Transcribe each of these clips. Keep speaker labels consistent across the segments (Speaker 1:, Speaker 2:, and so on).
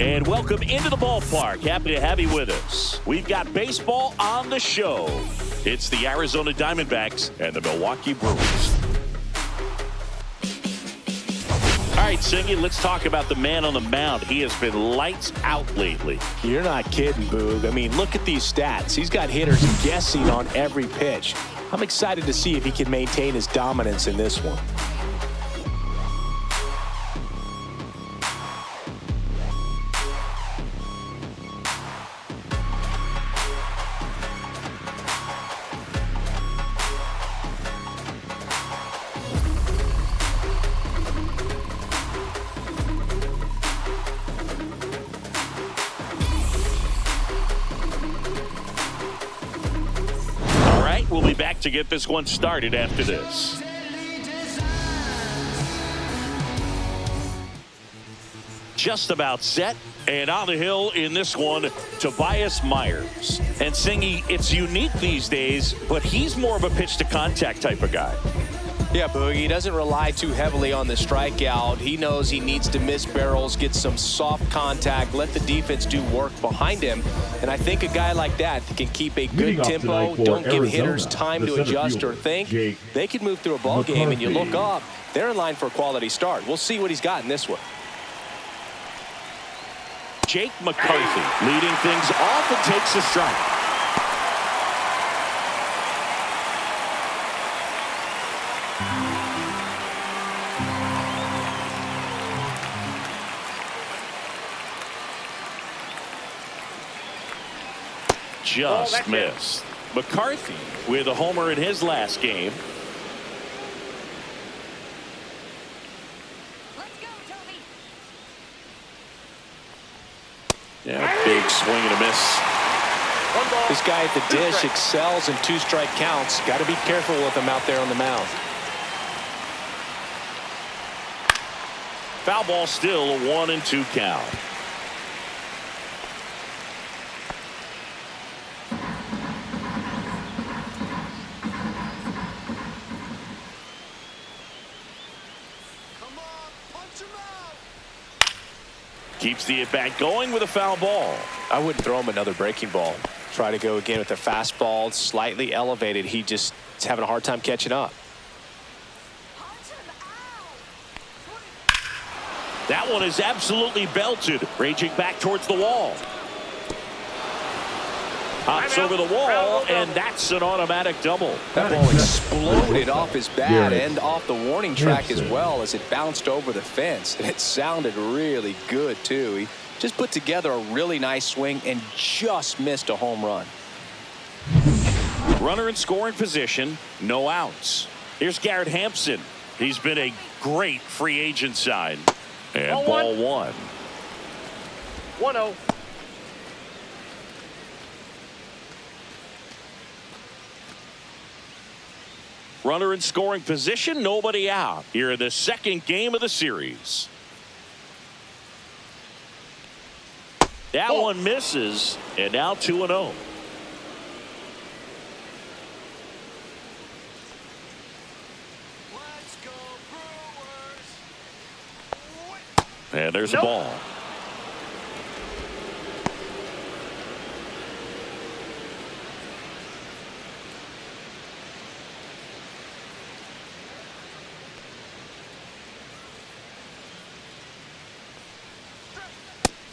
Speaker 1: And welcome into the ballpark. Happy to have you with us. We've got baseball on the show. It's the Arizona Diamondbacks and the Milwaukee Brewers. All right, Singy, let's talk about the man on the mound. He has been lights out lately.
Speaker 2: You're not kidding, Boog. I mean, look at these stats. He's got hitters guessing on every pitch. I'm excited to see if he can maintain his dominance in this one.
Speaker 1: We'll be back to get this one started after this. Just about set, and on the hill in this one, Tobias Myers. And Singy, it's unique these days, but he's more of a pitch to contact type of guy.
Speaker 2: Yeah, Boogie, he doesn't rely too heavily on the strikeout. He knows he needs to miss barrels, get some soft contact, let the defense do work behind him. And I think a guy like that can keep a good tempo, don't give hitters time to adjust or think. They could move through a ball game, and you look up, they're in line for a quality start. We'll see what he's got in this one.
Speaker 1: Jake McCarthy leading things off and takes a strike. Just missed. McCarthy with a homer in his last game.
Speaker 3: Let's go, Toby.
Speaker 1: Yeah, big swing and a miss.
Speaker 2: This guy at the dish excels in two-strike counts. Got to be careful with him out there on the mound.
Speaker 1: Foul ball, still a 1-2 count. Keeps the at-bat going with a foul ball.
Speaker 2: I wouldn't throw him another breaking ball. Try to go again with the fastball, slightly elevated. He just is having a hard time catching up.
Speaker 1: That one is absolutely belted, raging back towards the wall. Hops over the wall, and that's an automatic double.
Speaker 2: That ball exploded off his bat and off the warning track as well as it bounced over the fence. And it sounded really good, too. He just put together a really nice swing and just missed a home run.
Speaker 1: Runner in scoring position, no outs. Here's Garrett Hampson. He's been a great free agent sign. And ball one.
Speaker 4: 1-0.
Speaker 1: Runner in scoring position, nobody out. Here in the second game of the series. That one misses, and now 2-0.
Speaker 4: Let's go, Brewers.
Speaker 1: And there's a ball.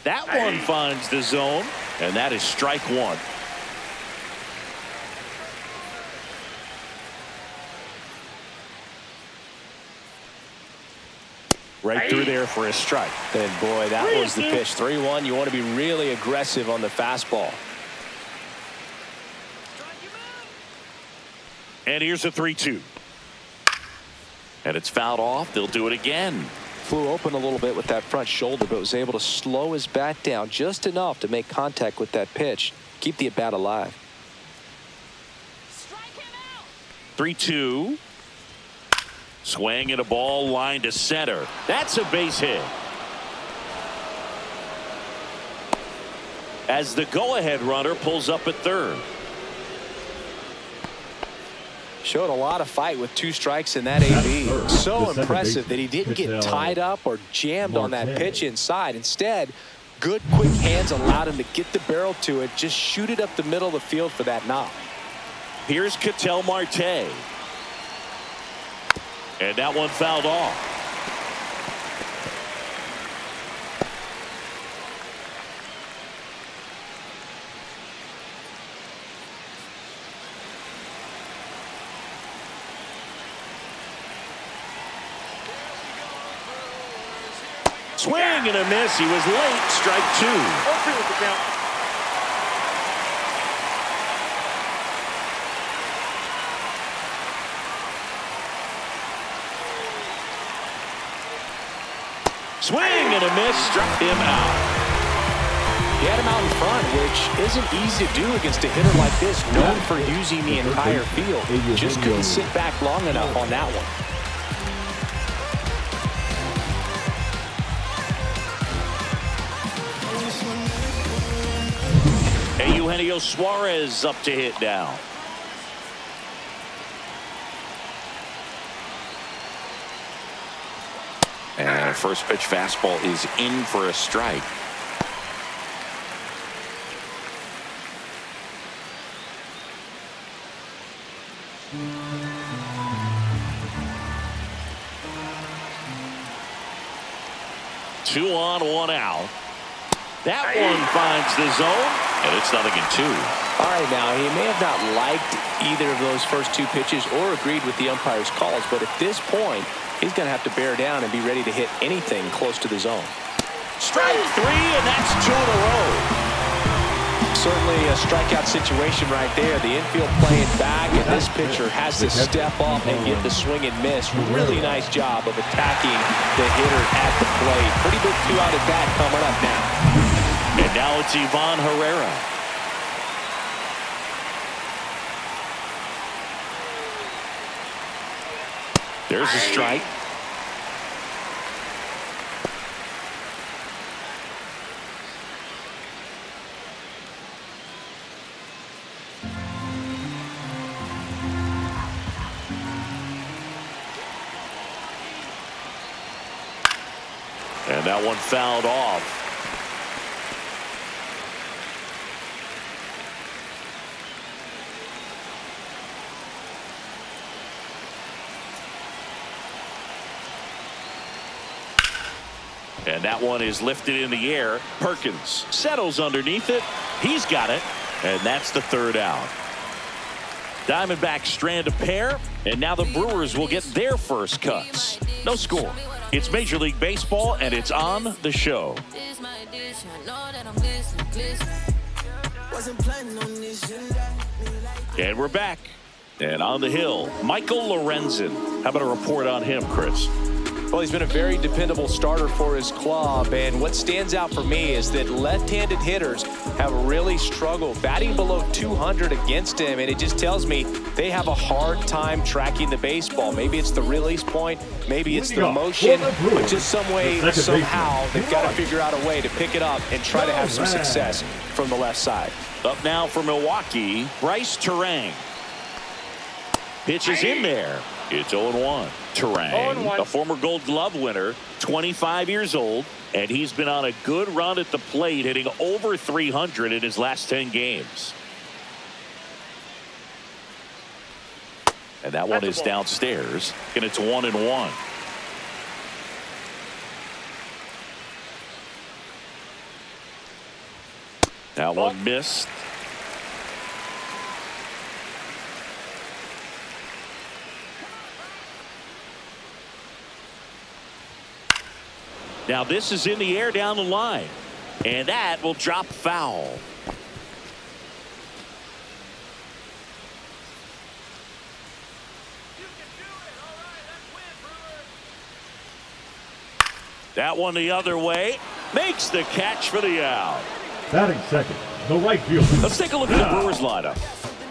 Speaker 1: That one finds the zone, and that is strike one. Right through there for a strike.
Speaker 2: And boy, that was the pitch. 3-1. You want to be really aggressive on the fastball.
Speaker 1: And here's a 3-2. And it's fouled off. They'll do it again.
Speaker 2: Flew open a little bit with that front shoulder, but was able to slow his bat down just enough to make contact with that pitch. Keep the at-bat alive.
Speaker 1: 3-2. Swing and a ball line to center. That's a base hit. As the go-ahead runner pulls up at third.
Speaker 2: Showed a lot of fight with 2 strikes in that AB. So impressive that he didn't get tied up or jammed on that pitch inside. Instead, Good, quick hands allowed him to get the barrel to it. Just shoot it up the middle of the field for that knock.
Speaker 1: Here's Ketel Marte. And that one fouled off. Swing and a miss. He was late. Strike two.
Speaker 4: 0-2 with the count.
Speaker 1: Swing and a miss. Struck him out.
Speaker 2: He had him out in front, which isn't easy to do against a hitter like this, known for using the entire field. Just couldn't sit back long enough on that one.
Speaker 1: Eugenio Suarez up to hit now. And first pitch fastball is in for a strike. Two on, one out. That one finds the zone, and it's 0-2.
Speaker 2: All right, now, he may have not liked either of those first two pitches or agreed with the umpire's calls, but at this point, he's going to have to bear down and be ready to hit anything close to the zone.
Speaker 1: Strike three, and that's two in a row.
Speaker 2: Certainly a strikeout situation right there. The infield playing back, and this pitcher has to step up and get the swing and miss. Really nice job of attacking the hitter at the plate. Pretty big two-out at bat coming up now.
Speaker 1: And now it's Ivan Herrera. There's a strike. And that one fouled off. And that one is lifted in the air. Perkins settles underneath it. He's got it. And that's the third out. Diamondbacks strand a pair. And now the Brewers will get their first cuts. No score. It's Major League Baseball, and it's on the show. And we're back. And on the hill, Michael Lorenzen. How about a report on him, Chris?
Speaker 2: Well, he's been a very dependable starter for his club, and what stands out for me is that left-handed hitters have really struggled batting below 200 against him, and it just tells me they have a hard time tracking the baseball. Maybe it's the release point, maybe it's the motion, but just some way, somehow, they've got to figure out a way to pick it up and try to have some success from the left side.
Speaker 1: Up now for Milwaukee, Bryce Terang. Pitch is in there. It's 0-1. Terang, a former Gold Glove winner, 25 years old, and he's been on a good run at the plate, hitting over 300 in his last 10 games. And that one is downstairs, and it's 1-1. That one missed. Now this is in the air down the line, and that will drop foul. That one the other way, makes the catch for the out.
Speaker 3: Batting second, the right fielder.
Speaker 1: Let's take a look at the Brewers lineup.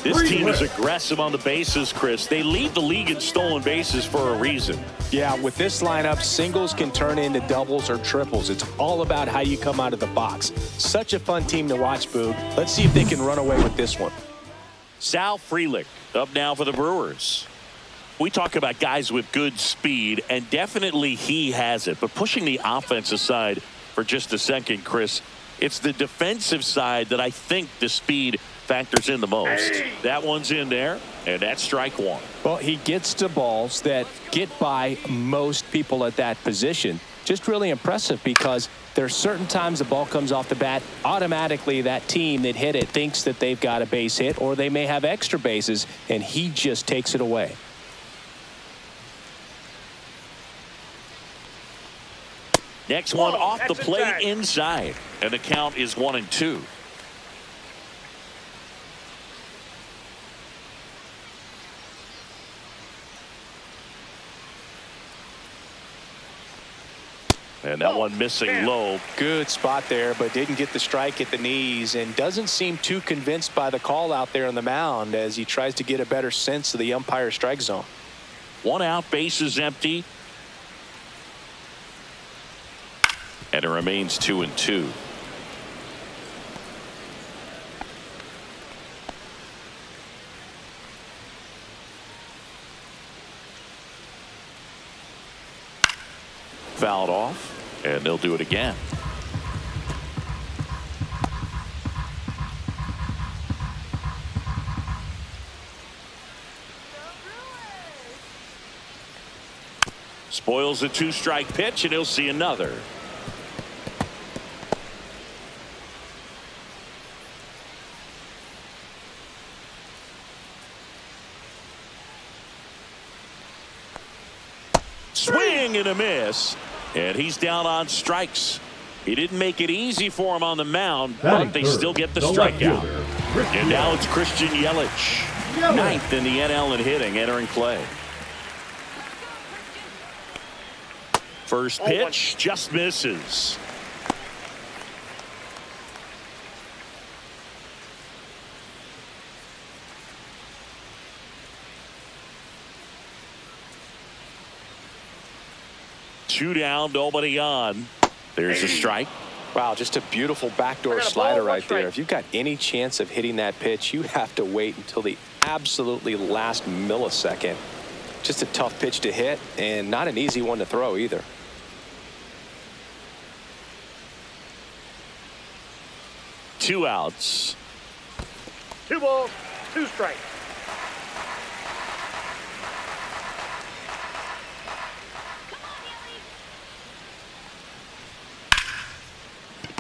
Speaker 1: This team is aggressive on the bases, Chris. They lead the league in stolen bases for a reason.
Speaker 2: Yeah, with this lineup, singles can turn into doubles or triples. It's all about how you come out of the box. Such a fun team to watch, Boog. Let's see if they can run away with this one.
Speaker 1: Sal Frelick up now for the Brewers. We talk about guys with good speed, and definitely he has it. But pushing the offense aside for just a second, Chris, It's the defensive side that I think the speed factors in the most. That one's in there, and that's strike one.
Speaker 2: Well, he gets to balls that get by most people at that position. Just really impressive because there are certain times the ball comes off the bat, automatically that team that hit it thinks that they've got a base hit, or they may have extra bases, and he just takes it away.
Speaker 1: Next one off the plate inside, and the count is 1-2. And that one missing low.
Speaker 2: Good spot there, but didn't get the strike at the knees, and doesn't seem too convinced by the call out there on the mound as he tries to get a better sense of the umpire's strike zone.
Speaker 1: 1 out, bases empty. And it remains 2-2. Fouled off, and they'll do it again. Spoils a 2-strike pitch, and he'll see another. Swing and a miss, and he's down on strikes. He didn't make it easy for him on the mound, but they still get the strikeout. And now it's Christian Yelich, 9th in the NL in hitting, entering play. First pitch just misses. Two down, nobody on. There's a strike.
Speaker 2: Wow, just a beautiful backdoor slider right there. If you've got any chance of hitting that pitch, you have to wait until the absolutely last millisecond. Just a tough pitch to hit, and not an easy one to throw either.
Speaker 1: Two outs.
Speaker 4: 2 balls, 2 strikes.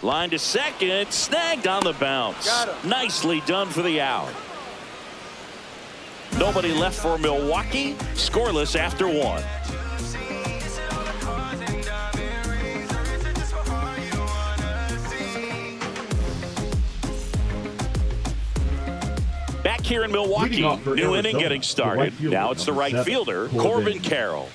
Speaker 1: Line to second, snagged on the bounce. Nicely done for the out. Nobody left for Milwaukee. Scoreless after 1. Back here in Milwaukee, new inning getting started. Now it's the right fielder, Corbin Carroll.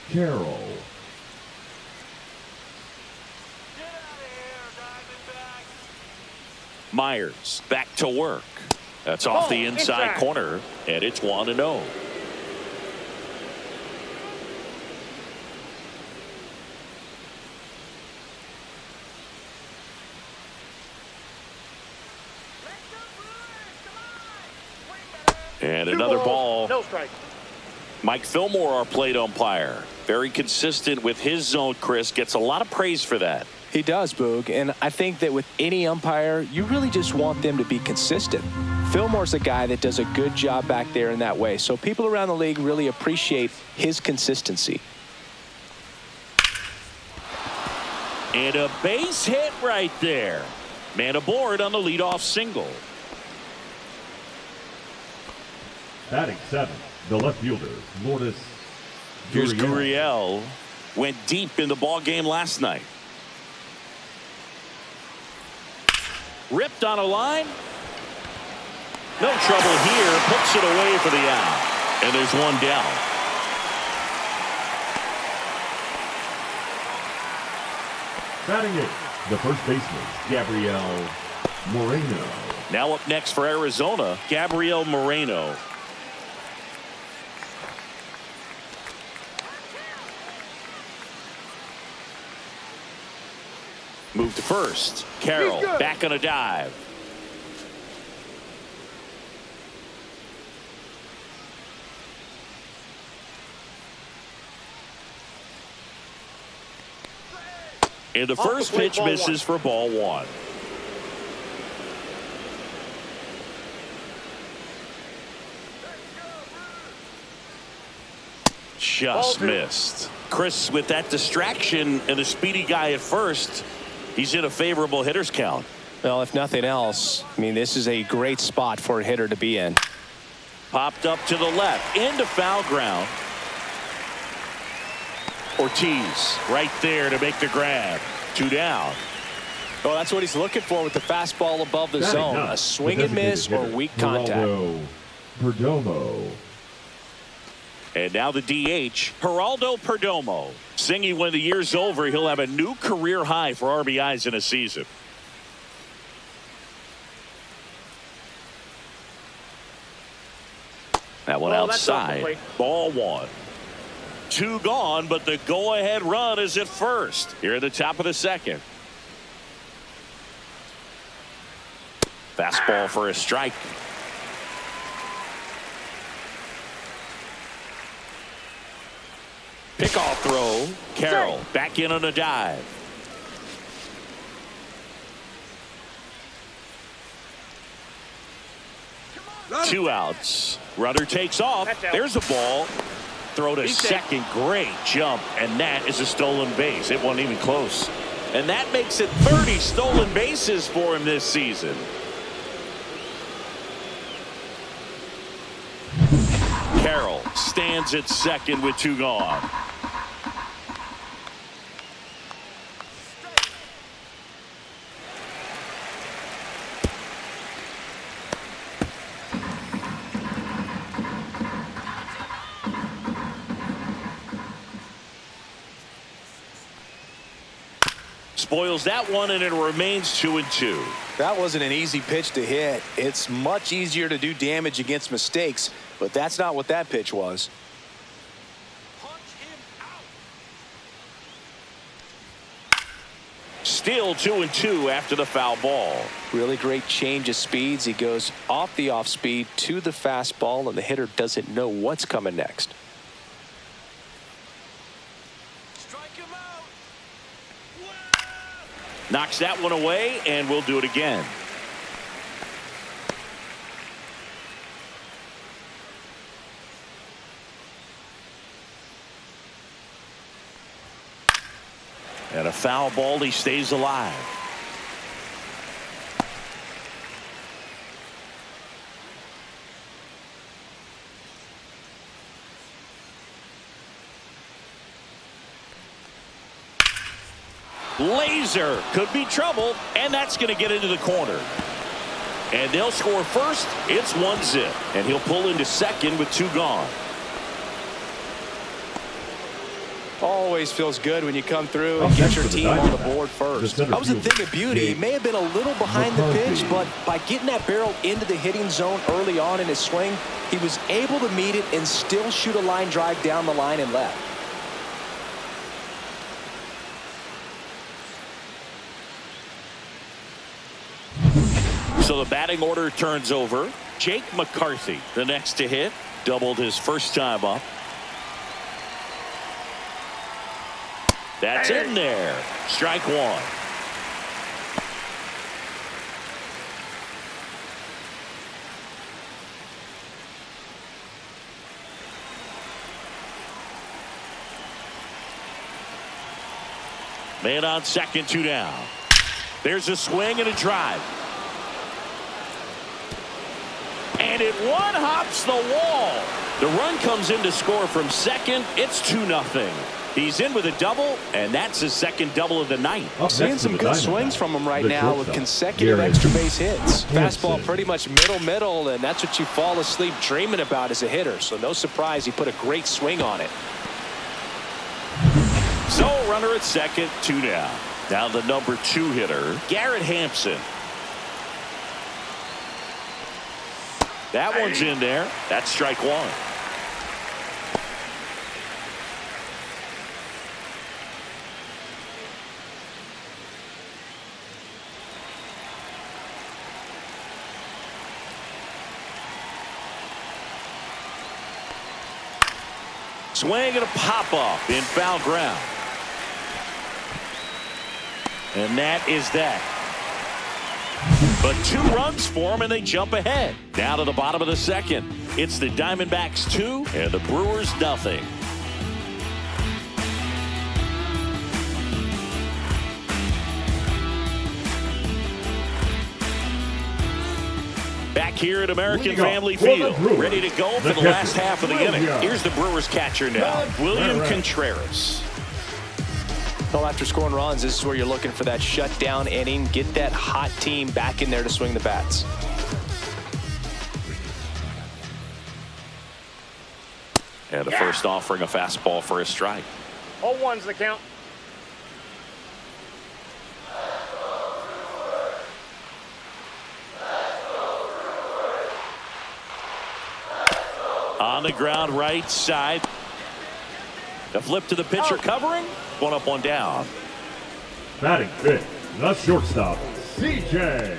Speaker 1: Myers back to work. That's off the inside corner, and it's 1-0. And another ball.
Speaker 4: No strike.
Speaker 1: Mike Fillmore, our plate umpire. Very consistent with his zone, Chris. Gets a lot of praise for that.
Speaker 2: He does, Boog, and I think that with any umpire, you really just want them to be consistent. Fillmore's a guy that does a good job back there in that way, so people around the league really appreciate his consistency.
Speaker 1: And a base hit right there. Man aboard on the leadoff single.
Speaker 3: Batting 7th, the left fielder, Lourdes
Speaker 1: Here's
Speaker 3: Gurriel.
Speaker 1: Gurriel. Went deep in the ball game last night. Ripped on a line. No trouble here. Puts it away for the out. And there's one down.
Speaker 3: Batting 8th, the first baseman, Gabriel Moreno.
Speaker 1: Now up next for Arizona, Gabriel Moreno. Move to first. Carroll back on a dive. And the first pitch misses for ball 1. just missed. Chris, with that distraction and the speedy guy at first, he's in a favorable hitter's count.
Speaker 2: Well, if nothing else, I mean, this is a great spot for a hitter to be in.
Speaker 1: Popped up to the left, into foul ground. Ortiz right there to make the grab. 2 down.
Speaker 2: Oh, that's what he's looking for with the fastball above the zone. A swing and miss or weak contact.
Speaker 3: Perdomo.
Speaker 1: And now the DH, Geraldo Perdomo. Singing when the year's over, he'll have a new career high for RBIs in a season. That one outside. Ball 1. 2 gone, but the go-ahead run is at first. Here at the top of the second. Fastball for a strike. Pickoff throw. Carroll back in on a dive. Two outs. Runner takes off. There's a ball. Throw to second. Great jump. And that is a stolen base. It wasn't even close. And that makes it 30 stolen bases for him this season. Carroll stands at second with 2 gone. Spoils that one, and it remains 2-2.
Speaker 2: That wasn't an easy pitch to hit. It's much easier to do damage against mistakes, but that's not what that pitch was.
Speaker 1: Still 2-2 after the foul ball.
Speaker 2: Really great change of speeds. He goes off the off speed to the fastball, and the hitter doesn't know what's coming next.
Speaker 1: Knocks that one away, and we'll do it again. And a foul ball, he stays alive. Laser could be trouble, and that's going to get into the corner. And they'll score first. It's 1-0, and he'll pull into second with 2 gone.
Speaker 2: Always feels good when you come through and get your team on the board first. That was a thing of beauty. He may have been a little behind the pitch, but by getting that barrel into the hitting zone early on in his swing, he was able to meet it and still shoot a line drive down the line and left.
Speaker 1: So the batting order turns over. Jake McCarthy, the next to hit, doubled his first time up. That's in there. Strike 1. Man on second, 2 down. There's a swing and a drive. And it one-hops the wall. The run comes in to score from second. It's 2-0. He's in with a double, and that's his second double of the night.
Speaker 2: Seeing some good swings from him right now with consecutive extra base hits. Fastball pretty much middle, and that's what you fall asleep dreaming about as a hitter. So no surprise he put a great swing on it.
Speaker 1: So runner at second, 2 down. Now the number 2 hitter, Garrett Hampson. That one's in there. That's strike 1. Swing and a pop-up in foul ground. And that is that. But 2 runs for them, and they jump ahead. Now to the bottom of the second. It's the Diamondbacks 2 and the Brewers nothing. Back here at American Family Field, ready to go for the last half of the inning. Here's the Brewers catcher now, William Contreras.
Speaker 2: Well, after scoring runs, this is where you're looking for that shutdown inning. Get that hot team back in there to swing the bats.
Speaker 1: And the first offering a fastball for a strike.
Speaker 4: 0-1's the count.
Speaker 1: On the ground right side. The flip to the pitcher covering. One up, one down.
Speaker 3: Batting fifth, the shortstop, C.J.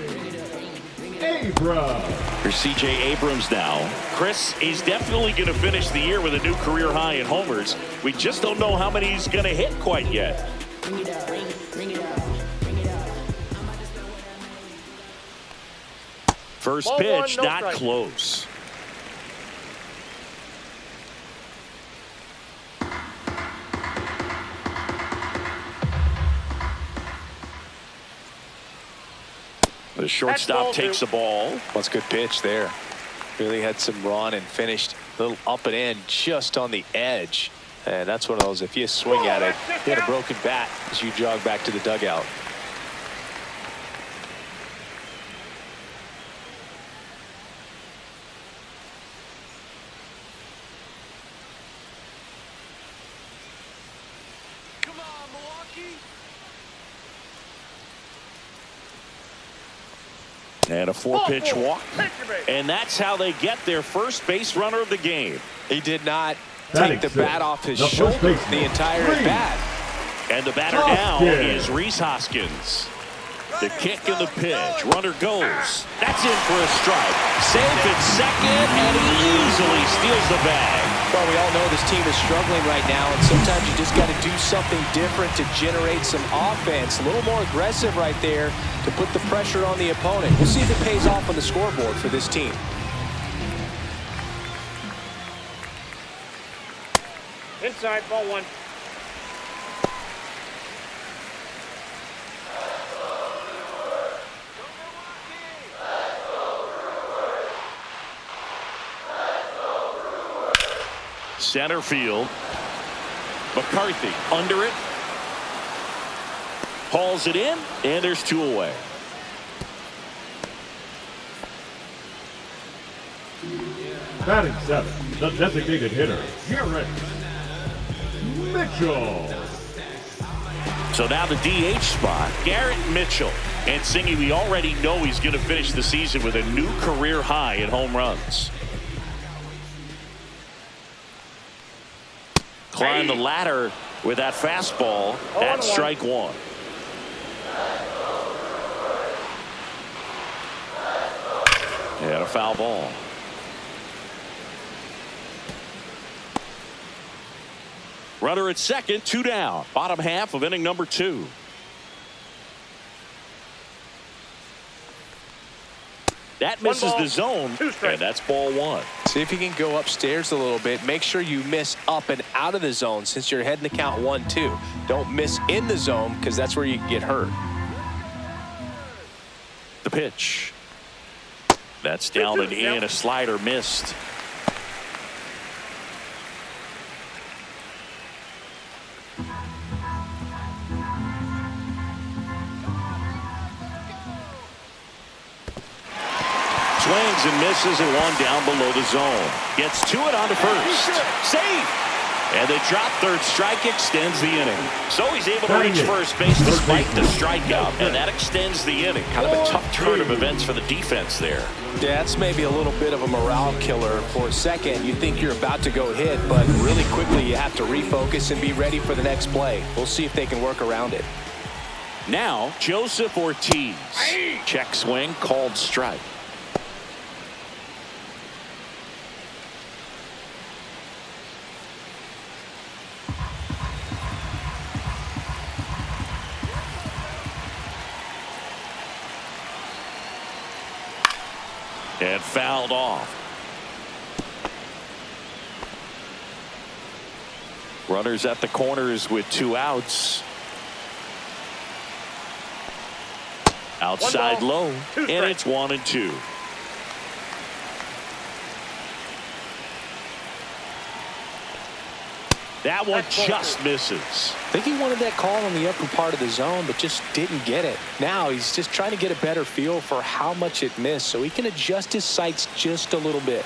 Speaker 3: Abrams.
Speaker 1: Here's C.J. Abrams now. Chris, he's definitely going to finish the year with a new career high in homers. We just don't know how many he's going to hit quite yet. First pitch, not close. The shortstop takes the ball.
Speaker 2: That's a good pitch there. Really had some run and finished a little up and in just on the edge. And that's one of those, if you swing at it, you had a broken bat as you jog back to the dugout.
Speaker 5: Come on, Milwaukee.
Speaker 1: And a four-pitch walk. And that's how they get their first base runner of the game.
Speaker 2: He did not take the bat off his shoulder the entire at-bat.
Speaker 1: And the batter now is Rhys Hoskins. The kick and the pitch. Runner goes. That's in for a strike. Safe at second, and he easily steals the bag.
Speaker 2: Well, we all know this team is struggling right now, and sometimes you just got to do something different to generate some offense. A little more aggressive right there to put the pressure on the opponent. We'll see if it pays off on the scoreboard for this team.
Speaker 4: Inside, ball one.
Speaker 1: Center field. McCarthy under it. Hauls it in, and there's two away.
Speaker 3: Batting seventh, the designated hitter, Garrett Mitchell.
Speaker 1: So now the DH spot, Garrett Mitchell. And Singy, we already know he's going to finish the season with a new career high in home runs. Climb the ladder with that fastball. That's strike one. And a foul ball. Runner at second, two down. Bottom half of inning number two. That misses the zone, and that's ball one.
Speaker 2: See if you can go upstairs a little bit. Make sure you miss up and out of the zone since you're heading to count 1-2. Don't miss in the zone because that's where you can get hurt.
Speaker 1: The pitch. That's down and in. A slider missed. Swings and misses and one down below the zone. Gets to it on to first. Safe. And the drop third strike extends the inning. So he's able to reach first base despite the strikeout. And that extends the inning. Kind of a tough turn of events for the defense there.
Speaker 2: Yeah, that's maybe a little bit of a morale killer for a second. You think you're about to go hit, but really quickly you have to refocus and be ready for the next play. We'll see if they can work around it.
Speaker 1: Now, Joseph Ortiz. Check swing, called strike. And fouled off. Runners at the corners with two outs. Outside low, and it's 1-2. That one just misses.
Speaker 2: I think he wanted that call on the upper part of the zone, but just didn't get it. Now he's just trying to get a better feel for how much it missed so he can adjust his sights just a little bit.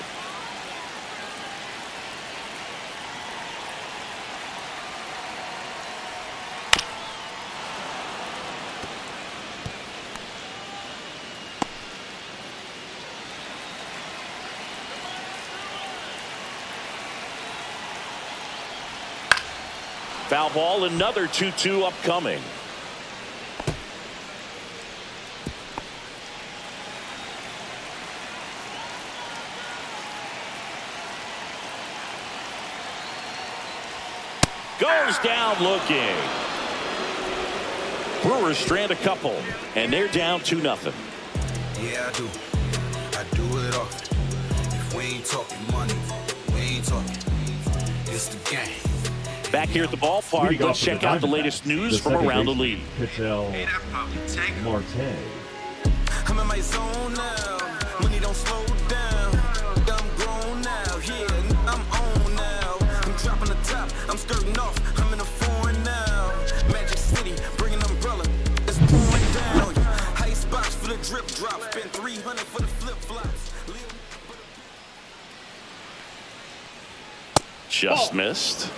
Speaker 1: Foul ball, another 2-2 upcoming. Goes down looking. Brewers strand a couple, and they're down 2-0.
Speaker 6: Yeah, I do. I do it often. If we ain't talking money, we ain't talking. It's the game.
Speaker 1: Back here at the ballpark, let's check out the latest news from around the league.
Speaker 3: Pitchell Marte.
Speaker 6: I'm in my zone now. Money don't slow down. I'm grown now. Yeah, I'm on now. I'm dropping the top. I'm skirting off. I'm in a foreign now. Magic City, bring an umbrella. It's pouring down. Ice box for the drip drop. Spend 300 for the flip flops.
Speaker 1: Just missed.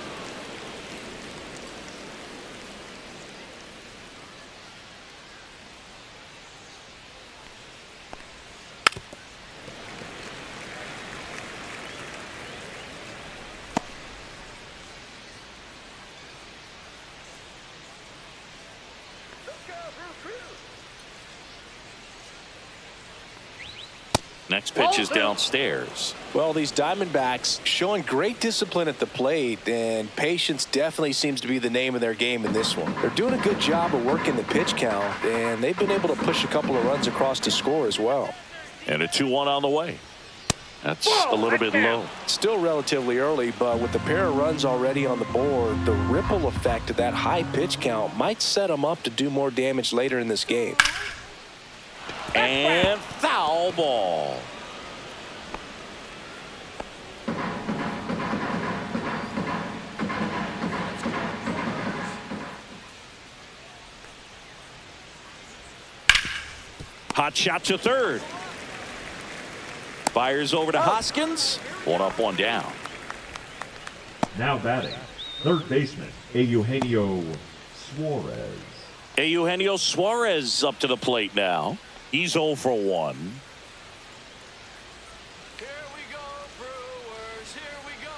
Speaker 1: Next pitch is downstairs.
Speaker 2: Well, these Diamondbacks showing great discipline at the plate, and patience definitely seems to be the name of their game in this one. They're doing a good job of working the pitch count, and they've been able to push a couple of runs across to score as well.
Speaker 1: And a 2-1 on the way. That's a little bit low.
Speaker 2: Still relatively early, but with the pair of runs already on the board, the ripple effect of that high pitch count might set them up to do more damage later in this game.
Speaker 1: And foul ball. Hot shot to third. Fires over to Hoskins. One up, one down.
Speaker 3: Now batting, third baseman, Eugenio Suarez.
Speaker 1: Eugenio Suarez up to the plate now. He's 0 for 1.
Speaker 5: Here we go, Brewers. Here we go.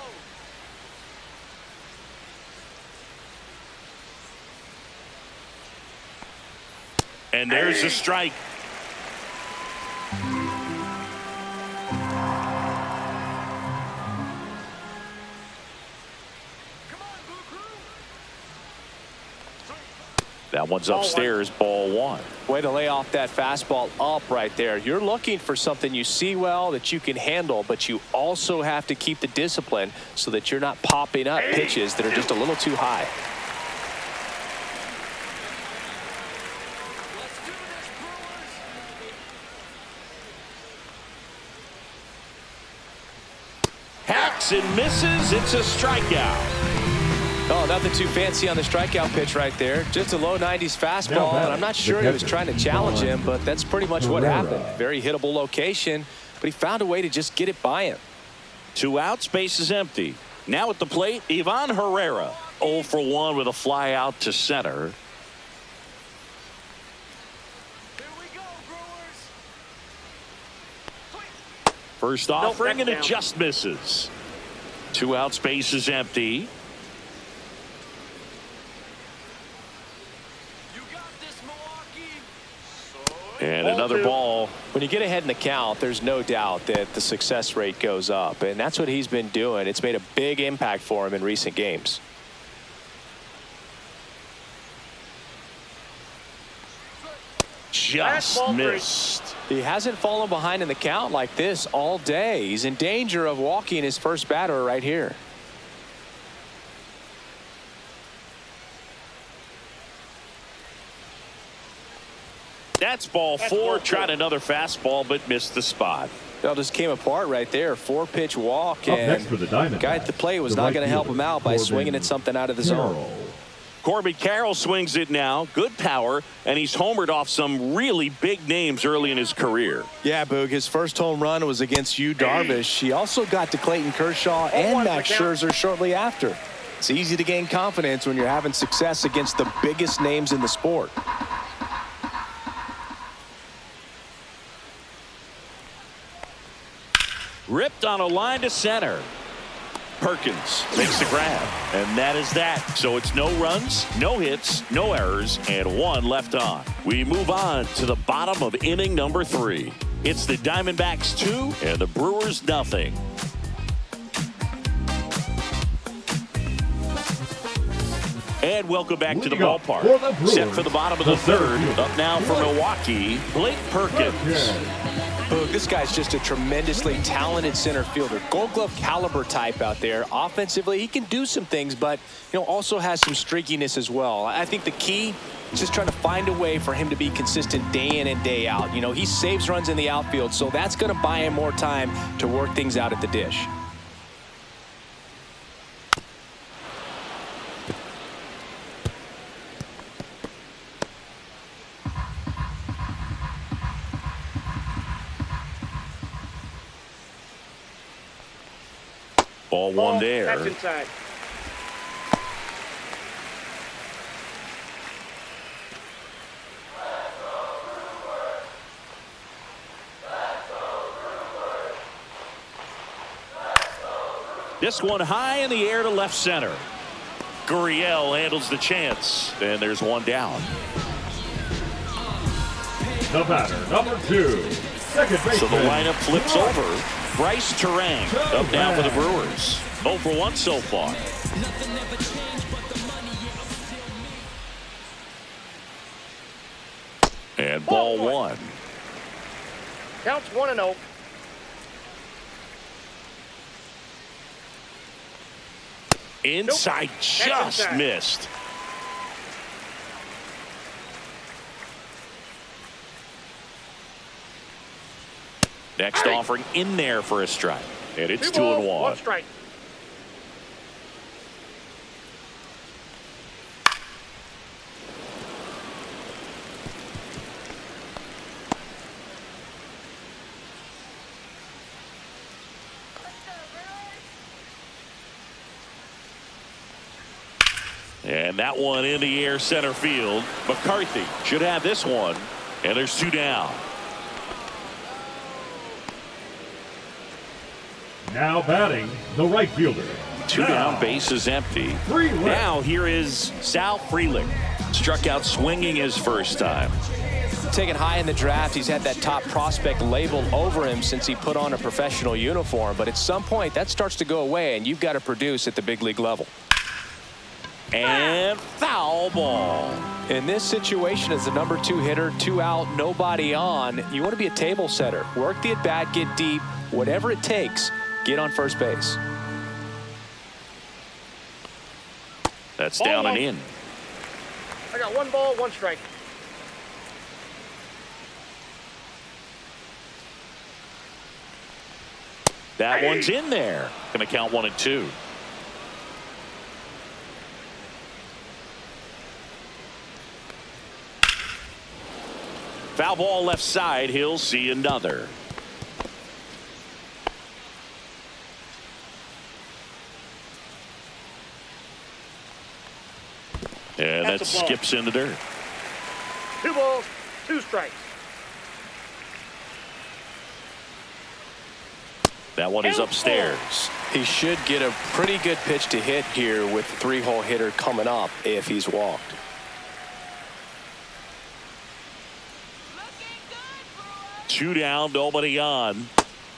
Speaker 1: And there's a strike. That one's upstairs, ball 1.
Speaker 2: Way to lay off that fastball up right there. You're looking for something you see well that you can handle, but you also have to keep the discipline so that you're not popping up pitches that are just a little too high.
Speaker 5: Let's do this, Brewers.
Speaker 1: Hacks and misses. It's a strikeout.
Speaker 2: Oh, nothing too fancy on the strikeout pitch right there. Just a low 90s fastball, and I'm not sure he was trying to challenge him, but that's pretty much what happened. Very hittable location, but he found a way to just get it by him.
Speaker 1: 2 outs, base is empty. Now at the plate, Ivan Herrera. 0 for 1 with a fly out to center.
Speaker 5: Here we go, Brewers.
Speaker 1: First offering, and it just misses. 2 outs, base is empty. And another ball.
Speaker 2: When you get ahead in the count, there's no doubt that the success rate goes up, and that's what he's been doing. It's made a big impact for him in recent games.
Speaker 1: Just missed.
Speaker 2: He hasn't fallen behind in the count like this all day. He's in danger of walking his first batter right here.
Speaker 1: That's ball 4. Tried another fastball, but missed the spot.
Speaker 2: It all just came apart right there. 4-pitch walk,
Speaker 3: Up
Speaker 2: and
Speaker 3: next for the Diamondbacks,
Speaker 2: the guy at the plate was
Speaker 3: the
Speaker 2: not
Speaker 3: right
Speaker 2: going to help
Speaker 3: fielder,
Speaker 2: him out by
Speaker 3: Corbin
Speaker 2: swinging at something out of the zone.
Speaker 3: Carroll.
Speaker 1: Corbin Carroll swings it now. Good power, and he's homered off some really big names early in his career.
Speaker 2: Yeah, Boog, his first home run was against Yu Darvish. He also got to Clayton Kershaw and Max Scherzer shortly after. It's easy to gain confidence when you're having success against the biggest names in the sport.
Speaker 1: Ripped on a line to center. Perkins makes the grab, and that is that. So it's no runs, no hits, no errors, and one left on. We move on to the bottom of inning number 3. It's the Diamondbacks 2 and the Brewers nothing. And welcome back to the ballpark. Set for the bottom of the 3rd. Up now for Milwaukee, Blake Perkins.
Speaker 2: Boog, this guy's just a tremendously talented center fielder. Gold Glove caliber type out there. Offensively, he can do some things, but also has some streakiness as well. I think the key is just trying to find a way for him to be consistent day in and day out. He saves runs in the outfield, so that's going to buy him more time to work things out at the dish.
Speaker 1: Ball one there.
Speaker 4: That's inside.
Speaker 1: This one high in the air to left center. Gurriel handles the chance, and there's one down.
Speaker 3: The batter, number 2, second baseman.
Speaker 1: So the lineup flips over. Bryce Terang up now for the Brewers. 0 for 1 so far. And ball 1.
Speaker 4: Counts 1-0.
Speaker 1: Inside, just
Speaker 4: inside.
Speaker 1: missed. Next offering in there for a strike. And it's 2-1.
Speaker 4: 1 strike.
Speaker 1: And that one in the air center field. McCarthy should have this one. And there's 2 down.
Speaker 3: Now batting, the right fielder.
Speaker 1: 2 down, base is empty.
Speaker 3: Freeling.
Speaker 1: Now here is Sal Freeling. Struck out swinging his first time.
Speaker 2: Taken high in the draft, he's had that top prospect labeled over him since he put on a professional uniform. But at some point, that starts to go away, and you've got to produce at the big league level.
Speaker 1: And foul ball.
Speaker 2: In this situation, as the number 2 hitter, 2 out, nobody on, you want to be a table setter. Work the at-bat, get deep, whatever it takes, get on first base.
Speaker 1: That's
Speaker 4: Ball
Speaker 1: down
Speaker 4: 1.
Speaker 1: and in.
Speaker 4: I got 1 ball, 1 strike.
Speaker 1: That one's in there. Going to count 1 and 2. Foul ball left side. He'll see another. And that skips in the dirt.
Speaker 4: 2 balls, 2 strikes.
Speaker 1: That one is upstairs.
Speaker 2: He should get a pretty good pitch to hit here with the 3-hole hitter coming up if he's walked.
Speaker 1: Two down, nobody on.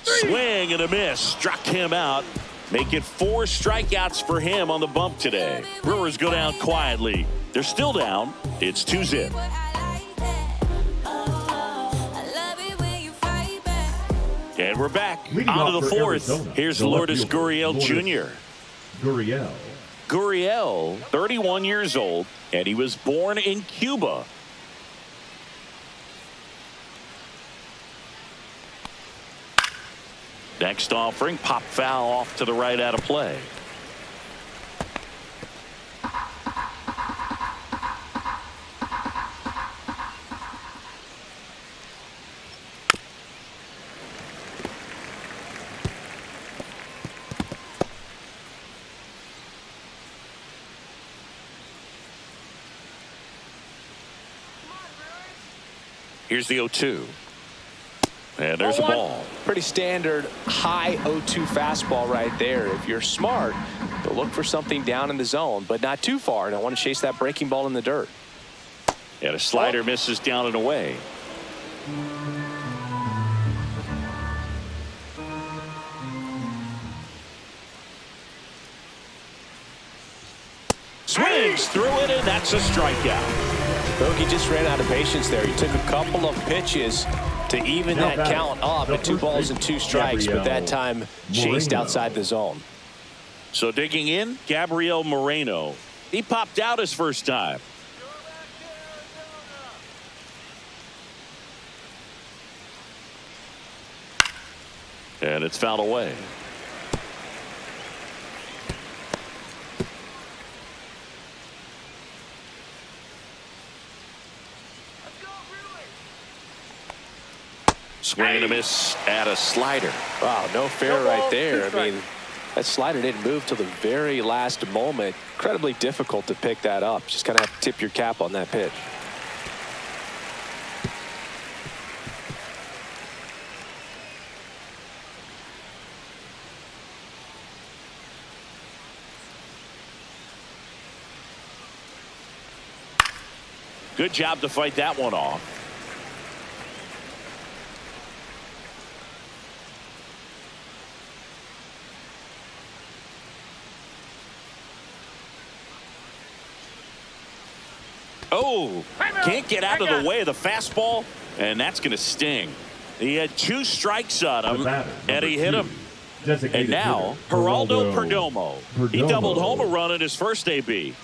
Speaker 1: Swing and a miss. Struck him out. Make it 4 strikeouts for him on the bump today. Brewers go down quietly. They're still down. It's 2-0. And we're back. On to the 4th. Here's Lourdes Gurriel Jr. Gurriel, 31 years old, and he was born in Cuba. Next offering, pop foul off to the right out of play. Here's the 0-2. And there's a ball.
Speaker 2: Pretty standard high 0-2 fastball right there. If you're smart, you'll look for something down in the zone, but not too far. Don't want to chase that breaking ball in the dirt.
Speaker 1: And a slider misses down and away. Swings through it, and that's a strikeout.
Speaker 2: Bogey just ran out of patience there. He took a couple of pitches to even that count up at 2 balls and 2 strikes, but that time chased outside the zone.
Speaker 1: So digging in, Gabriel Moreno. He popped out his first time. And it's fouled away. Swing and a miss at a slider.
Speaker 2: Wow, no fair right there. I mean, that slider didn't move till the very last moment. Incredibly difficult to pick that up. Just kind of have to tip your cap on that pitch.
Speaker 1: Good job to fight that one off. Oh, can't get out of the way of the fastball, and that's going to sting. He had 2 strikes on him, and he hit him. And now, Geraldo Perdomo. He doubled home a run in his first AB.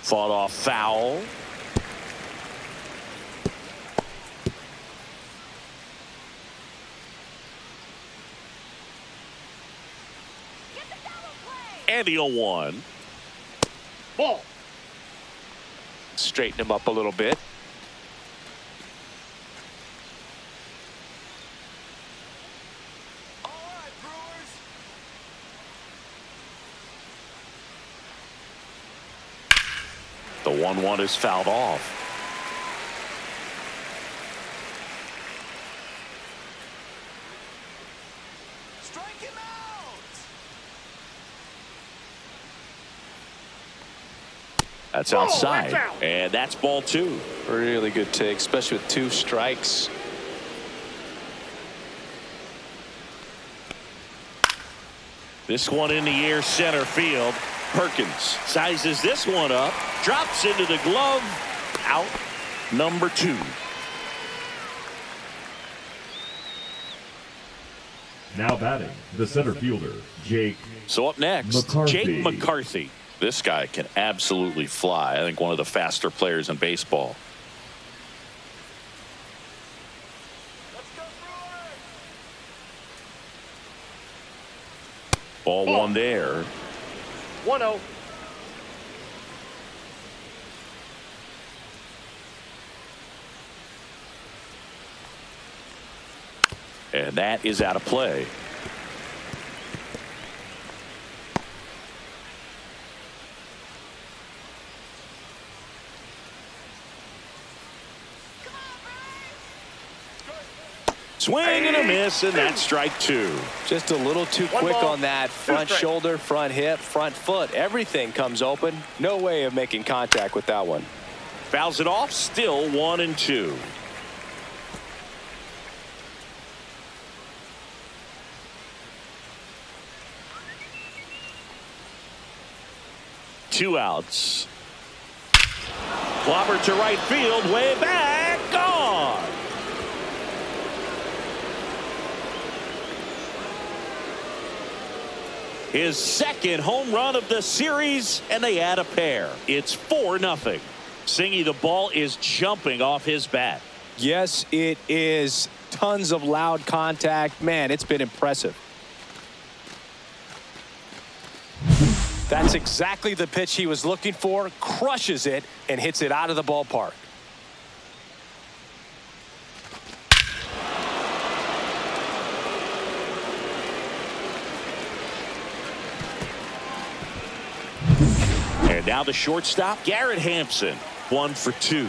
Speaker 1: Fought off foul. And the 0-1.
Speaker 4: Ball.
Speaker 2: Straighten him up a little bit.
Speaker 5: All right, Brewers.
Speaker 1: The 1-1 is fouled off.
Speaker 5: Strike him out.
Speaker 1: That's outside, and that's ball 2.
Speaker 2: Really good take, especially with 2 strikes.
Speaker 1: This one in the air, center field. Perkins sizes this one up, drops into the glove. Out number 2.
Speaker 3: Now batting, the center fielder, Jake.
Speaker 1: So up next,
Speaker 3: McCarthy.
Speaker 1: Jake McCarthy. This guy can absolutely fly. I think one of the faster players in baseball.
Speaker 5: Let's go, Brewers.
Speaker 1: Ball 1 there.
Speaker 4: 1-0.
Speaker 1: And that is out of play. Swing and a miss, and that's strike 2.
Speaker 2: Just a little too quick on that front shoulder, front hip, front foot. Everything comes open. No way of making contact with that one.
Speaker 1: Fouls it off, still 1-2. Two outs. Clobber to right field, way back, gone. His second home run of the series, and they add a pair. It's 4-0. Singy, the ball is jumping off his bat.
Speaker 2: Yes, it is. Tons of loud contact. Man, it's been impressive. That's exactly the pitch he was looking for. Crushes it and hits it out of the ballpark.
Speaker 1: And now the shortstop, Gunnar Henderson, 1 for 2.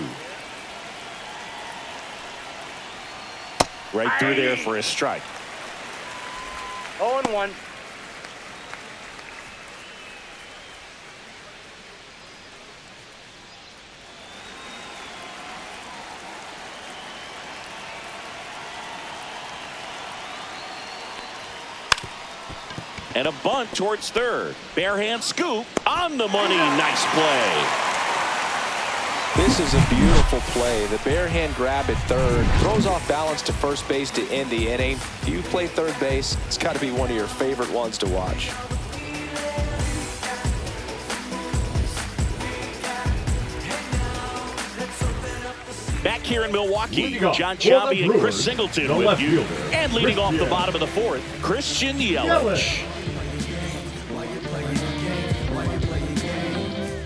Speaker 1: Right through there for a strike.
Speaker 4: 0-1.
Speaker 1: And a bunt towards third. Barehand scoop on the money. Nice play.
Speaker 2: This is a beautiful play. The barehand grab at third throws off balance to first base to end the inning. If you play third base, it's got to be one of your favorite ones to watch.
Speaker 1: Back here in Milwaukee, John Chavi and Chris Singleton with you. And leading off the bottom of the fourth, Christian Yelich.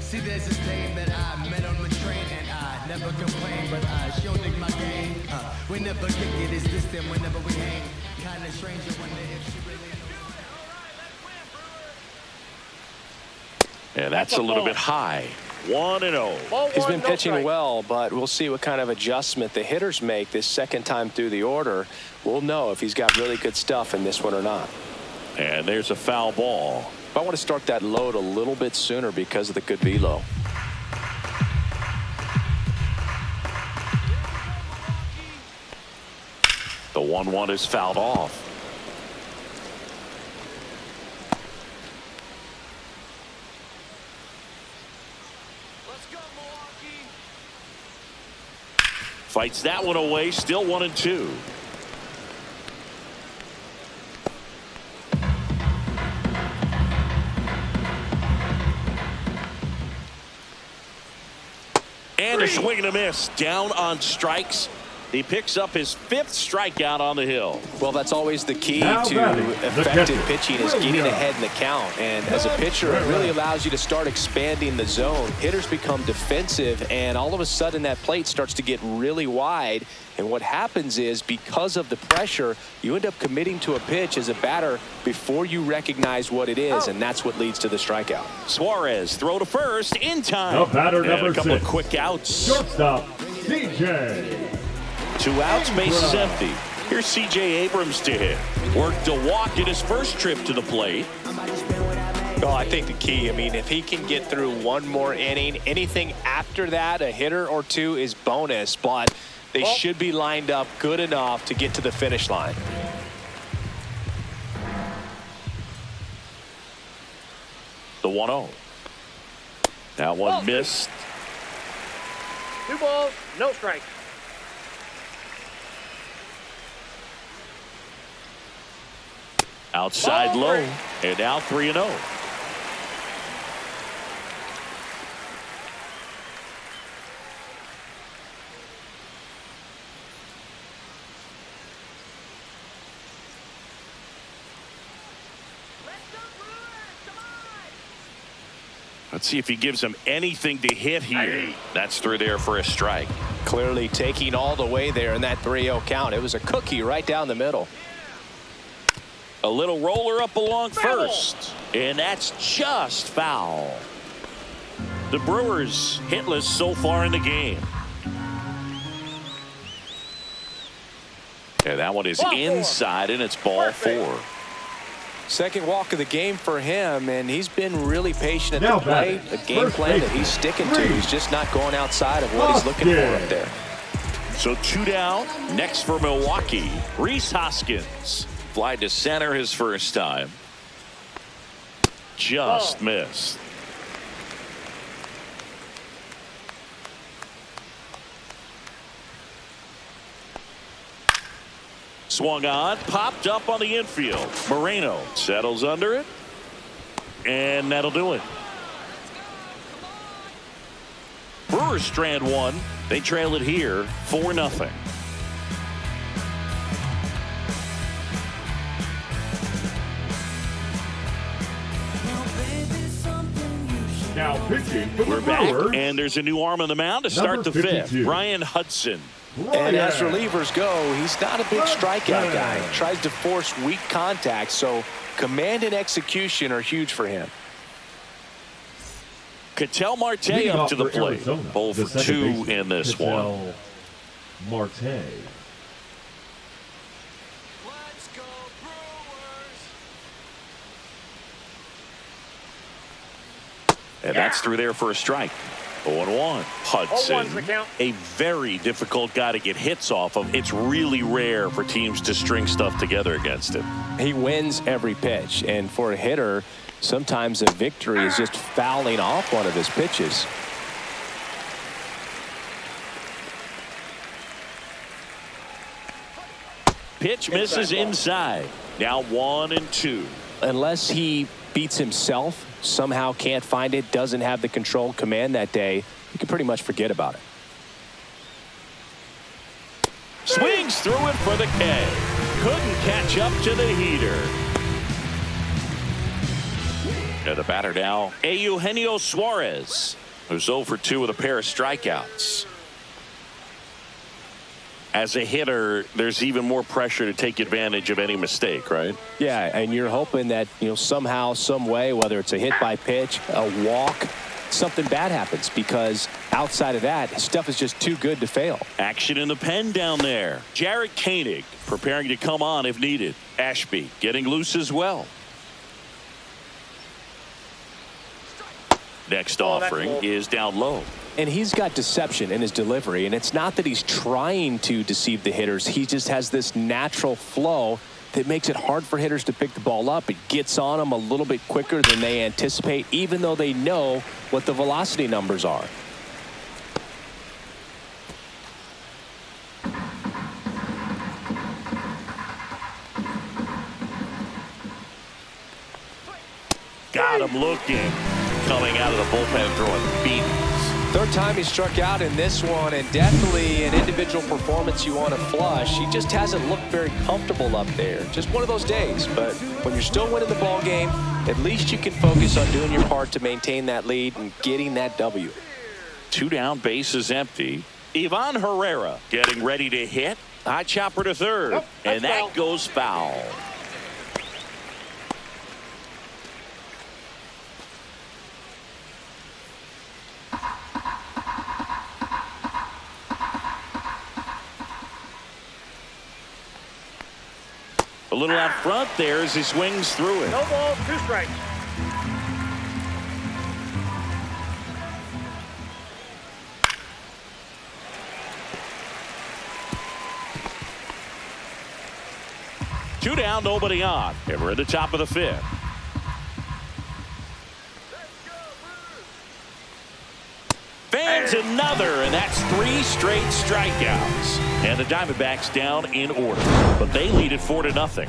Speaker 6: See, there's this thing that I met on the train, and I never complain, but I sure dig my game. Whenever kick it is distant, whenever we hang, kind of strange. I wonder if she really knows.
Speaker 1: And that's a little bit high. 1-0.
Speaker 2: He's been pitching well, but we'll see what kind of adjustment the hitters make this second time through the order. We'll know if he's got really good stuff in this one or not.
Speaker 1: And there's a foul ball.
Speaker 2: I want to start that load a little bit sooner because of the good velo.
Speaker 1: The 1-1 is fouled off.
Speaker 5: Let's go, Milwaukee.
Speaker 1: Fights that one away. Still 1-2. And a swing and a miss. Down on strikes. He picks up his 5th strikeout on the hill.
Speaker 2: Well, that's always the key to effective pitching is getting ahead in the count. And as a pitcher, it really allows you to start expanding the zone. Hitters become defensive, and all of a sudden that plate starts to get really wide. And what happens is, because of the pressure, you end up committing to a pitch as a batter before you recognize what it is, and that's what leads to the strikeout.
Speaker 1: Suarez throw to first in time.
Speaker 3: The batter,
Speaker 1: and
Speaker 3: number
Speaker 1: a couple
Speaker 3: 6.
Speaker 1: of quick outs.
Speaker 3: Shortstop, DJ.
Speaker 1: 2 outs, base is empty. Here's C.J. Abrams to hit. Worked a walk in his first trip to the plate.
Speaker 2: Oh, I think the key, I mean, if he can get through one more inning, anything after that, a hitter or two is bonus, but they should be lined up good enough to get to the finish line.
Speaker 1: The 1-0. That one missed.
Speaker 4: 2 balls, no strikes.
Speaker 1: Outside
Speaker 4: Ball
Speaker 1: low.
Speaker 4: 3.
Speaker 1: And now 3-0. Let's see if he gives him anything to hit here. That's through there for a strike.
Speaker 2: Clearly taking all the way there in that 3-0 count. It was a cookie right down the middle.
Speaker 1: A little roller up along first. And that's just foul. The Brewers hitless so far in the game. And that one is inside, and it's ball 4.
Speaker 2: Second walk of the game for him, and he's been really patient at the plate. A game plan that he's sticking to. He's just not going outside of what he's looking for up there.
Speaker 1: So 2 down. Next for Milwaukee, Rhys Hoskins. Fly to center his first time. Just missed. Swung on, popped up on the infield. Moreno settles under it, and that'll do it. Brewers strand one. They trail it here 4-0.
Speaker 3: Now pitching for the
Speaker 1: We're back,
Speaker 3: Brewers,
Speaker 1: and there's a new arm on the mound to start the fifth.
Speaker 3: 52.
Speaker 1: Ryan Hudson.
Speaker 2: And as relievers go, he's not a big strikeout guy. He tries to force weak contact, so command and execution are huge for him.
Speaker 1: Ketel Marte
Speaker 3: Leading
Speaker 1: up
Speaker 3: off
Speaker 1: to the
Speaker 3: for
Speaker 1: plate.
Speaker 3: Arizona,
Speaker 1: 0
Speaker 3: the
Speaker 1: for
Speaker 3: second
Speaker 1: 2
Speaker 3: baseman,
Speaker 1: in this
Speaker 3: Ketel
Speaker 1: one.
Speaker 3: Marte.
Speaker 5: Let's go Brewers.
Speaker 1: And that's through there for a strike. 0-1. Hudson,
Speaker 4: 0-1's the count.
Speaker 1: a very difficult guy to get hits off of. It's really rare for teams to string stuff together against him.
Speaker 2: He wins every pitch, and for a hitter, sometimes a victory is just fouling off one of his pitches.
Speaker 1: Pitch misses inside. Now 1-2.
Speaker 2: Unless he beats himself, somehow can't find it, doesn't have the control command that day, you can pretty much forget about it.
Speaker 1: Swings through it for the K. Couldn't catch up to the heater. And the batter now, Eugenio Suarez, who's 0 for 2 with a pair of strikeouts. As a hitter, there's even more pressure to take advantage of any mistake, right?
Speaker 2: Yeah, and you're hoping that, somehow, some way, whether it's a hit by pitch, a walk, something bad happens, because outside of that, stuff is just too good to fail.
Speaker 1: Action in the pen down there. Jarrett Koenig preparing to come on if needed. Ashby getting loose as well. Next offering is down low.
Speaker 2: And he's got deception in his delivery, and it's not that he's trying to deceive the hitters. He just has this natural flow that makes it hard for hitters to pick the ball up. It gets on them a little bit quicker than they anticipate, even though they know what the velocity numbers are.
Speaker 1: Got him looking. Coming out of the bullpen throwing beatings.
Speaker 2: Third time he struck out in this one, and definitely an individual performance you want to flush. He just hasn't looked very comfortable up there. Just one of those days. But when you're still winning the ball game, at least you can focus on doing your part to maintain that lead and getting that W.
Speaker 1: 2 down, bases empty. Ivan Herrera getting ready to hit. High chopper to third.
Speaker 4: Nope,
Speaker 1: and that
Speaker 4: foul.
Speaker 1: goes foul. A little out front there as he swings through it.
Speaker 4: No balls, 2 strikes.
Speaker 1: Two down, nobody on. And we're at the top of the 5th. Fans another, and that's 3 straight strikeouts. And the Diamondbacks down in order, but they lead it 4-0.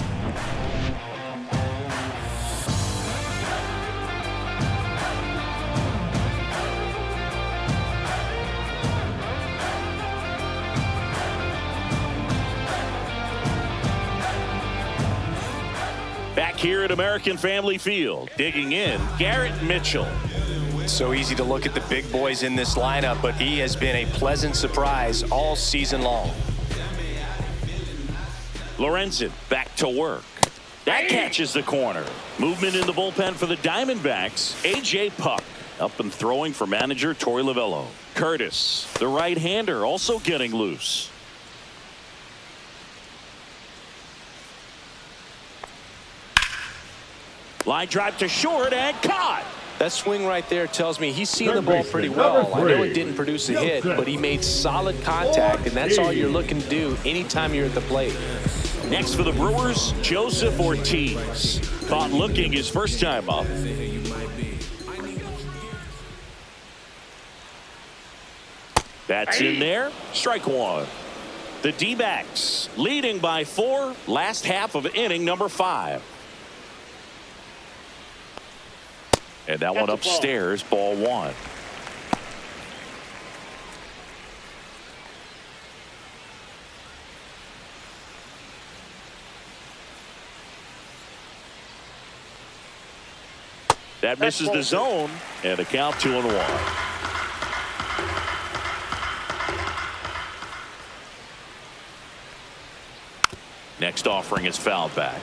Speaker 1: Back here at American Family Field, digging in, Garrett Mitchell.
Speaker 2: So easy to look at the big boys in this lineup, but he has been a pleasant surprise all season long.
Speaker 1: Lorenzen back to work. That catches the corner. Movement in the bullpen for the Diamondbacks. A.J. Puck up and throwing for manager Torey Lovullo. Curtis, the right-hander, also getting loose. Line drive to short and caught.
Speaker 2: That swing right there tells me he's seeing the ball pretty well. I know it didn't produce a hit, but he made solid contact, and that's all you're looking to do anytime you're at the plate.
Speaker 1: Next for the Brewers, Joseph Ortiz. Caught looking his first time up. That's in there. Strike one. The D-backs leading by 4, last half of inning number 5. And that one upstairs, ball 1. That misses the zone, and the count 2-1. Next offering is fouled back.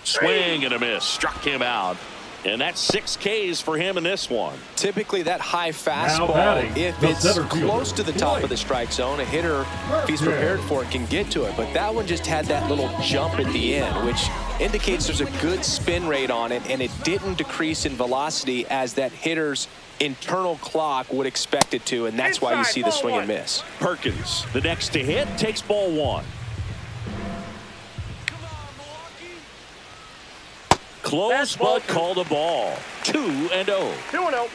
Speaker 1: Swing and a miss. Struck him out. And that's 6 Ks for him in this one.
Speaker 2: Typically that high fastball, if it's close to the top of the strike zone, a hitter, if he's prepared for it, can get to it. But that one just had that little jump at the end, which indicates there's a good spin rate on it, and it didn't decrease in velocity as that hitter's internal clock would expect it to, and that's why you see the swing and miss.
Speaker 1: Perkins, the next to hit, takes ball 1. Close, but called a ball. 2-0.
Speaker 4: 2-0.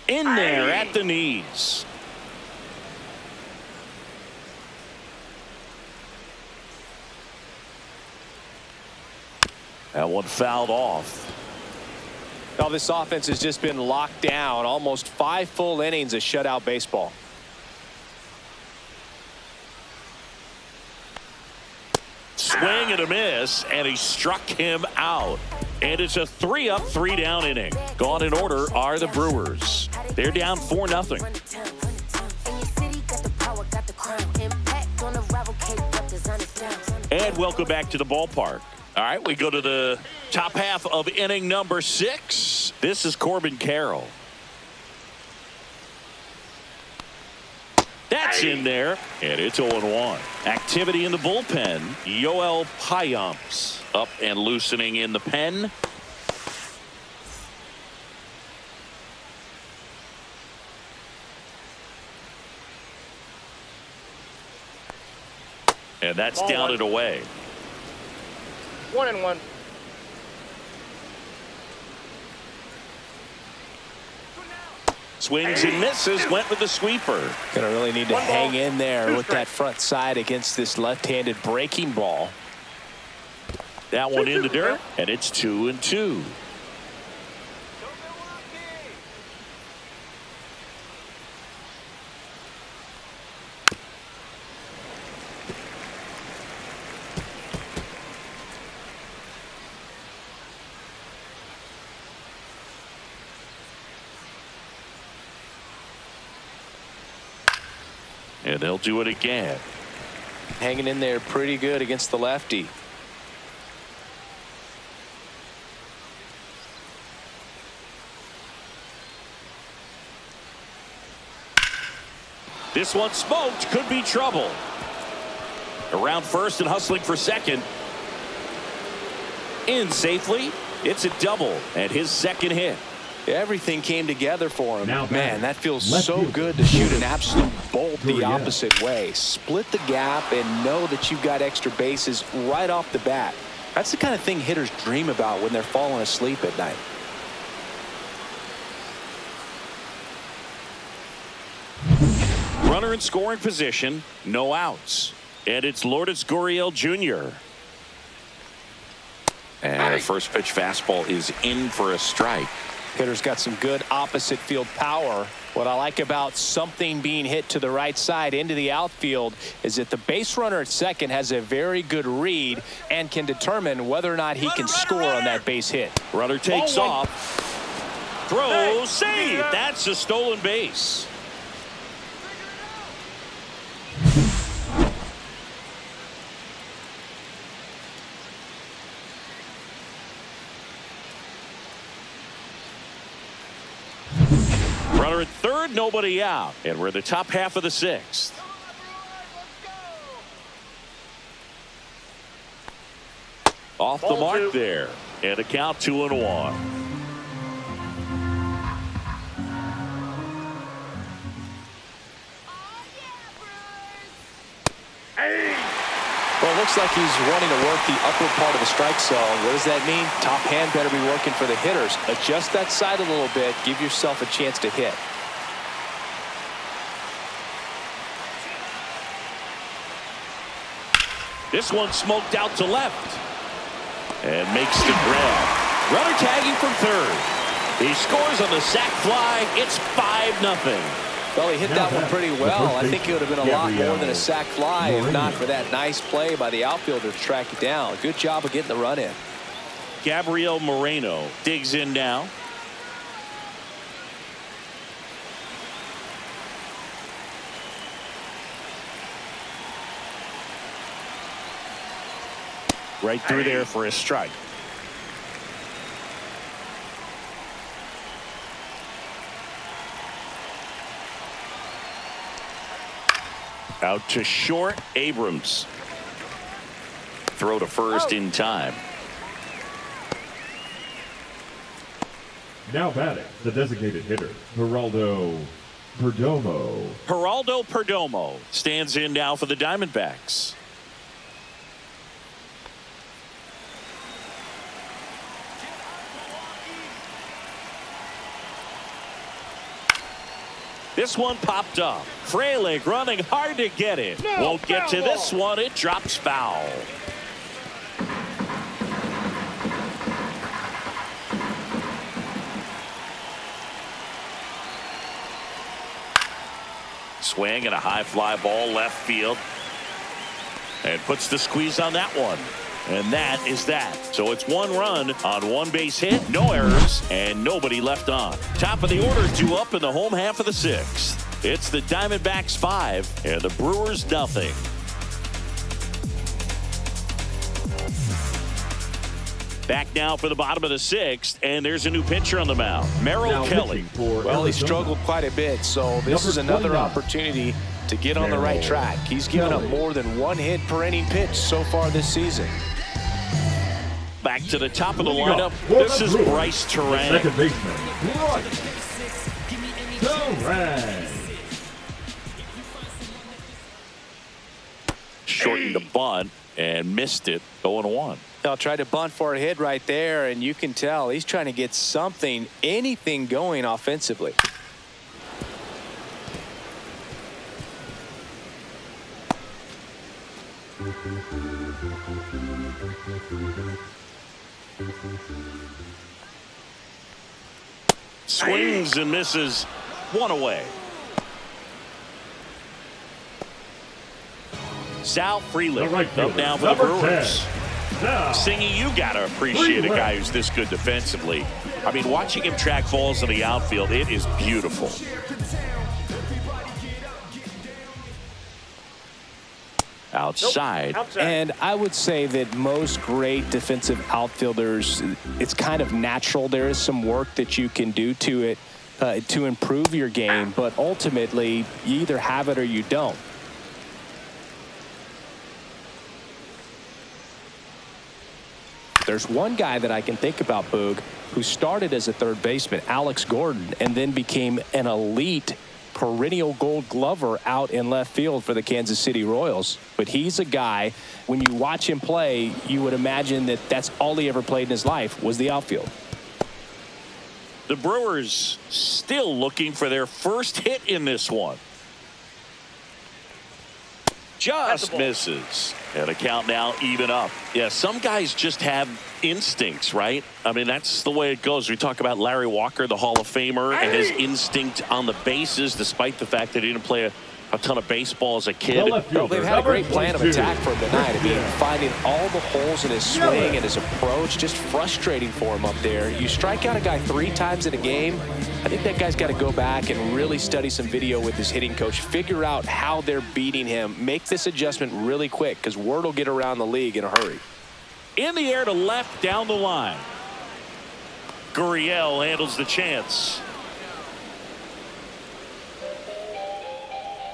Speaker 1: In there at the knees. That one fouled off.
Speaker 2: Now this offense has just been locked down. Almost 5 full innings of shutout baseball.
Speaker 1: Swing and a miss, and he struck him out. And it's a 3-up, 3-down inning. Gone in order are the Brewers. They're down 4-0. And welcome back to the ballpark. All right, we go to the top half of inning number 6. This is Corbin Carroll. That's in there, and it's 0-1. Activity in the bullpen. Yoel Payamps up and loosening in the pen. And that's down and away.
Speaker 4: 1-1.
Speaker 1: Swings and misses, went with the sweeper.
Speaker 2: Gonna really need to hang in there with that front side against this left-handed breaking ball.
Speaker 1: That one in the dirt, and it's 2-2. And they'll do it again.
Speaker 2: Hanging in there pretty good against the lefty.
Speaker 1: This one smoked, could be trouble. Around first and hustling for second. In safely. It's a double and his second hit.
Speaker 2: Everything came together for him. Man, that feels
Speaker 3: left
Speaker 2: so
Speaker 3: field.
Speaker 2: good to shoot an absolute bolt the opposite way. Split the gap and know that you've got extra bases right off the bat. That's the kind of thing hitters dream about when they're falling asleep at night.
Speaker 1: Runner in scoring position, no outs. And it's Lourdes Gurriel Jr. And the first pitch fastball is in for a strike.
Speaker 2: Hitter's got some good opposite field power. What I like about something being hit to the right side into the outfield is that the base runner at second has a very good read and can determine whether or not he can score on that base hit.
Speaker 1: Runner takes off. Throw, save. That's a stolen base. Runner at third, nobody out. And we're in the top half of the 6th. Off the mark there. And a count 2-1.
Speaker 2: Well, it looks like he's wanting to work the upper part of the strike zone. What does that mean? Top hand better be working for the hitters. Adjust that side a little bit. Give yourself a chance to hit.
Speaker 1: This one smoked out to left. And makes the grab. Runner tagging from third. He scores on the sac fly. It's 5-0.
Speaker 2: Well, he hit that one pretty well. I think it would have been a lot more than a sac fly if not for that nice play by the outfielder to track it down. Good job of getting the run in.
Speaker 1: Gabriel Moreno digs in now. Right through there for a strike. Out to short, Abrams. Throw to first in time.
Speaker 3: Now batting, the designated hitter, Geraldo Perdomo.
Speaker 1: Geraldo Perdomo stands in now for the Diamondbacks. This one popped up. Frelick running hard to get it. Won't get to this one. It drops foul. Swing and a high fly ball left field. And puts the squeeze on that one. And that is that. So it's one run on one base hit, no errors, and nobody left on. Top of the order, 2 up in the home half of the 6th. It's the Diamondbacks 5 and the Brewers nothing. Back now for the bottom of the 6th, and there's a new pitcher on the mound, Merrill Kelly.
Speaker 2: Well, he struggled quite a bit, so this is another opportunity to get on the right track. He's given up more than 1 hit per inning pitch so far this season.
Speaker 1: Back to the top of the lineup. This is Bryce Terang.
Speaker 3: Second baseman, Terang.
Speaker 1: Shortened the bunt and missed it. 0-1.
Speaker 2: Now tried to bunt for a hit right there, and you can tell he's trying to get something, anything going offensively.
Speaker 1: Swings and misses. 1 away. Sal Frelick up now for the Brewers. Singy, you got to appreciate a guy who's this good defensively. I mean, watching him track balls in the outfield, it is beautiful. Outside.
Speaker 2: And I would say that most great defensive outfielders, it's kind of natural. There is some work that you can do to it to improve your game, but ultimately you either have it or you don't. There's one guy that I can think about, Boog, who started as a third baseman, Alex Gordon, and then became an elite perennial Gold Glover out in left field for the Kansas City Royals. But he's a guy, when you watch him play, you would imagine that that's all he ever played in his life was the outfield.
Speaker 1: The Brewers still looking for their first hit in this one. Just misses. And a count now even up. Yeah, some guys just have instincts, right? I mean, that's the way it goes. We talk about Larry Walker, the Hall of Famer, and his instinct on the bases, despite the fact that he didn't play a ton of baseball as a kid.
Speaker 2: Well, they've had a great plan of attack for him tonight. I mean, finding all the holes in his swing and his approach, just frustrating for him up there. You strike out a guy 3 times in a game, I think that guy's got to go back and really study some video with his hitting coach, figure out how they're beating him, make this adjustment really quick, because word will get around the league in a hurry.
Speaker 1: In the air to left, down the line. Gurriel handles the chance.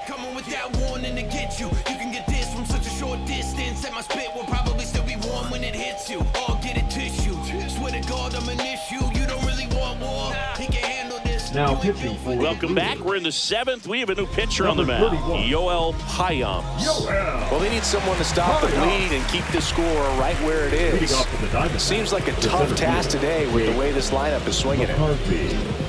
Speaker 6: Coming with that warning to get you. You can get this from such a short distance, and my spit will probably still be warm when it hits you. Or get a tissue. Swear to God, I'm an issue. You don't really want war. He can handle this.
Speaker 3: Now pitching for
Speaker 1: Welcome back. We're in the 7th. We have a new pitcher on the mound. Yoel Payams.
Speaker 2: Well, they need someone to stop the bleed and keep the score right where it is. It seems like a tough task today with the way this lineup is swinging it.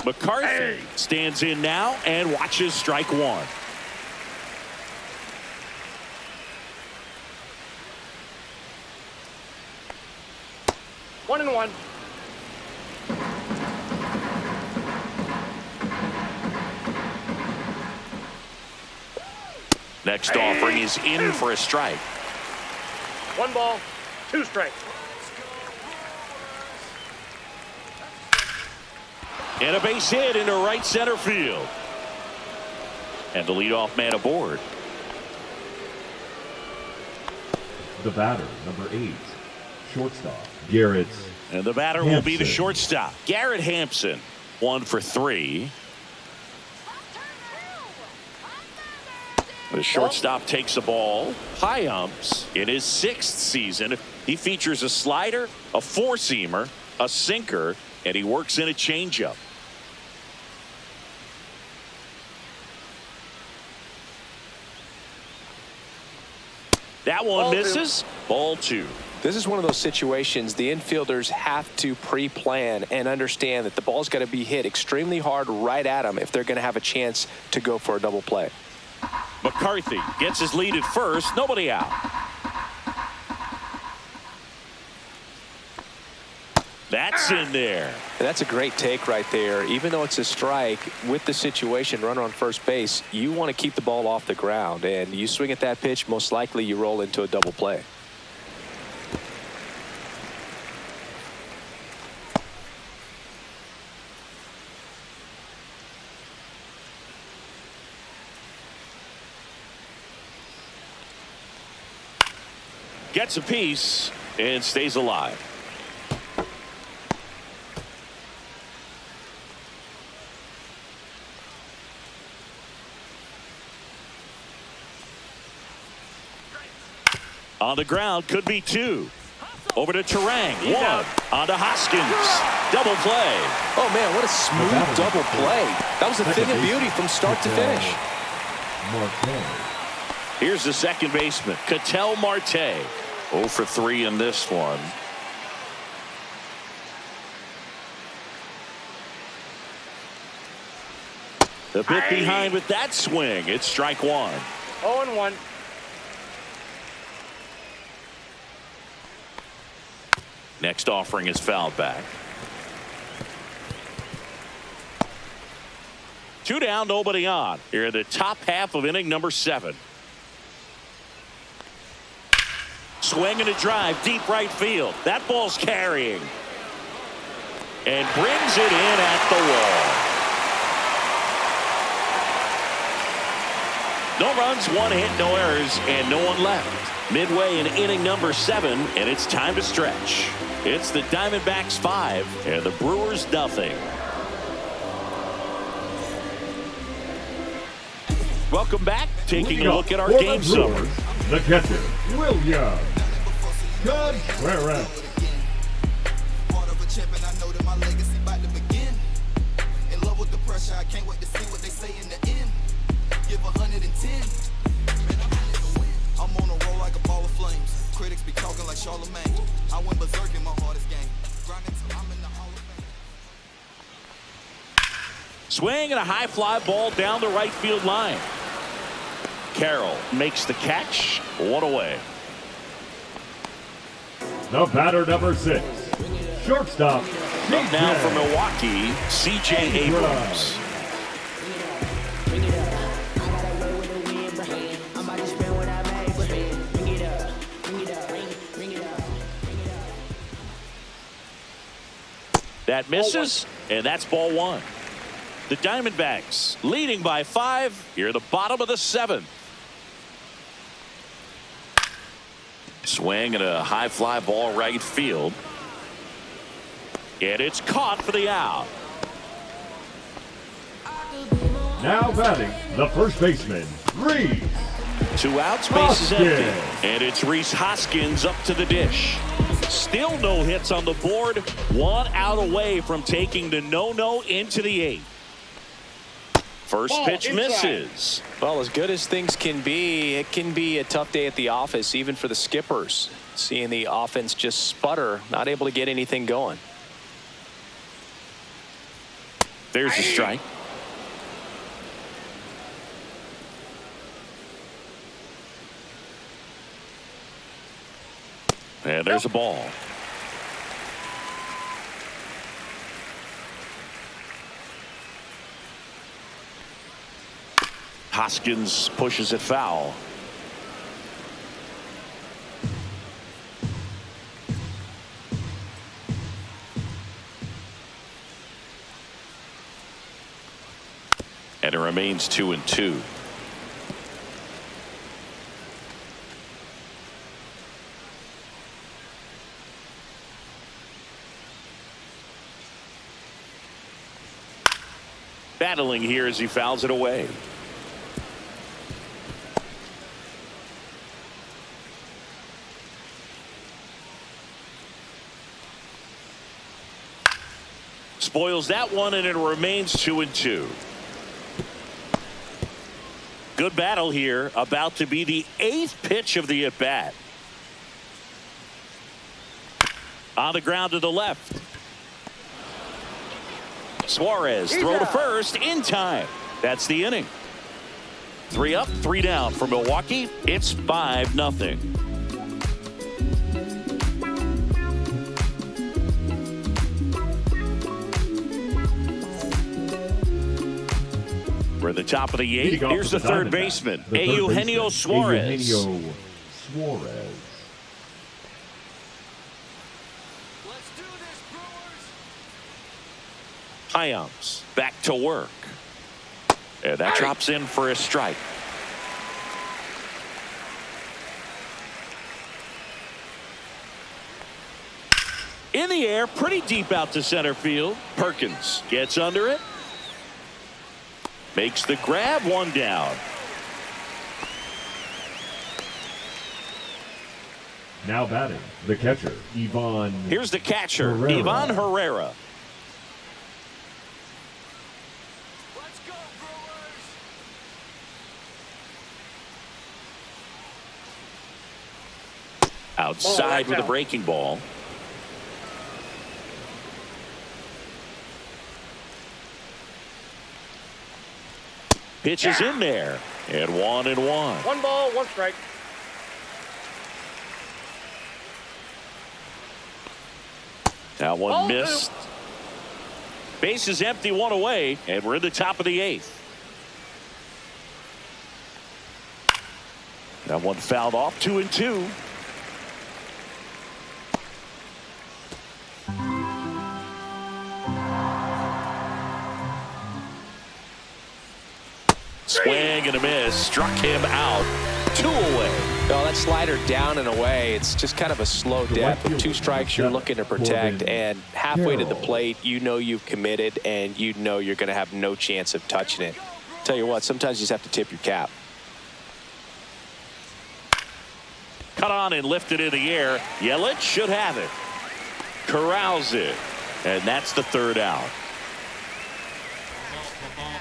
Speaker 1: McCarthy stands in now and watches strike one.
Speaker 4: One and one.
Speaker 1: Next offering is in for a strike.
Speaker 4: 1 ball, 2 strikes.
Speaker 1: And a base hit into right center field. And the leadoff man aboard.
Speaker 3: The batter, number 8, shortstop, Garrett.
Speaker 1: And the batter will be the shortstop, Garrett Hampson. 1 for 3. The shortstop takes the ball, high umps. In his 6th season, he features a slider, a 4-seamer, a sinker, and he works in a changeup. That one misses. Ball 2.
Speaker 2: This is one of those situations the infielders have to pre-plan and understand that the ball's got to be hit extremely hard right at them if they're going to have a chance to go for a double play.
Speaker 1: McCarthy gets his lead at first. Nobody out. That's in there.
Speaker 2: And that's a great take right there. Even though it's a strike, with the situation, runner on first base, you want to keep the ball off the ground. And you swing at that pitch, most likely you roll into a double play.
Speaker 1: Gets a piece and stays alive. On the ground, could be 2. Over to Terang. 1. On to Hoskins. Double play.
Speaker 2: Oh, man, what a smooth double play. That was a thing of beauty from start to finish.
Speaker 1: Here's the second baseman, Ketel Marte. 0 for 3 in this one. The bit behind with that swing. It's strike 1.
Speaker 4: 0 and 1.
Speaker 1: Next offering is fouled back. 2 down, nobody on. Here in the top half of inning number 7. Swing and a drive, deep right field. That ball's carrying. And brings it in at the wall. No runs, 1 hit, no errors, and no one left. Midway in inning number 7, and it's time to stretch. It's the Diamondbacks 5 and the Brewers nothing. Welcome back. Taking a look at our game summary.
Speaker 3: The catcher, William Contreras.
Speaker 6: Part of a champion, I know that my legacy about to begin. In love with the pressure, I can't wait to see what they say in the end. Give 110. Man, I'm ready to win. I'm on a roll like a ball of flames. Critics be talking like Charlemagne. I went berserk in my hardest game. Grinding till I'm in the Hall of Fame.
Speaker 1: Swing and a high fly ball down the right field line. Carroll makes the catch. 1 away.
Speaker 3: The batter, number 6, shortstop.
Speaker 1: Up now from Milwaukee, C.J. Abrams. That misses, and that's ball 1. The Diamondbacks leading by 5 here at the bottom of the 7th. Swing and a high fly ball right field. And it's caught for the out.
Speaker 3: Now batting, the first baseman, Reese.
Speaker 1: 2 outs, base is empty. And it's Rhys Hoskins up to the dish. Still no hits on the board. 1 out away from taking the no-no into the 8th. First pitch misses.
Speaker 2: Well, as good as things can be, it can be a tough day at the office, even for the skippers. Seeing the offense just sputter, not able to get anything going.
Speaker 1: There's a strike. And there's a ball. Hoskins pushes it foul. And it remains 2-2. Battling here as he fouls it away. Spoils that one, and it remains 2-2. Good battle here. About to be the 8th pitch of the at-bat. On the ground to the left. Suarez throw to first in time. That's the inning. 3 up, 3 down for Milwaukee. It's 5-0. We're at the top of the 8th. Here's the third baseman, Eugenio Suarez.
Speaker 3: Eugenio Suarez.
Speaker 5: Let's do this, Brewers.
Speaker 1: Hyams back to work. And that drops in for a strike. In the air, pretty deep out to center field. Perkins gets under it. Makes the grab, 1 down.
Speaker 3: Now batting, the catcher, Ivan.
Speaker 1: Here's the catcher,
Speaker 3: Herrera.
Speaker 1: Ivan Herrera.
Speaker 5: Let's go, Brewers.
Speaker 1: Outside with a breaking ball. Pitch is in there. And 1-1.
Speaker 4: 1 ball, 1 strike.
Speaker 1: That one
Speaker 4: Ball
Speaker 1: missed. Base is empty, 1 away, and we're in the top of the 8th. That one fouled off, 2-2. Swing and a miss. Struck him out. 2 away.
Speaker 2: No, that slider down and away. It's just kind of a slow death. With 2 strikes, you're looking to protect, and halfway to the plate, you know you've committed, and you know you're going to have no chance of touching it. Tell you what, sometimes you just have to tip your cap.
Speaker 1: Cut on and lifted in the air. Yelich should have it. Corrals it. And that's the 3rd out.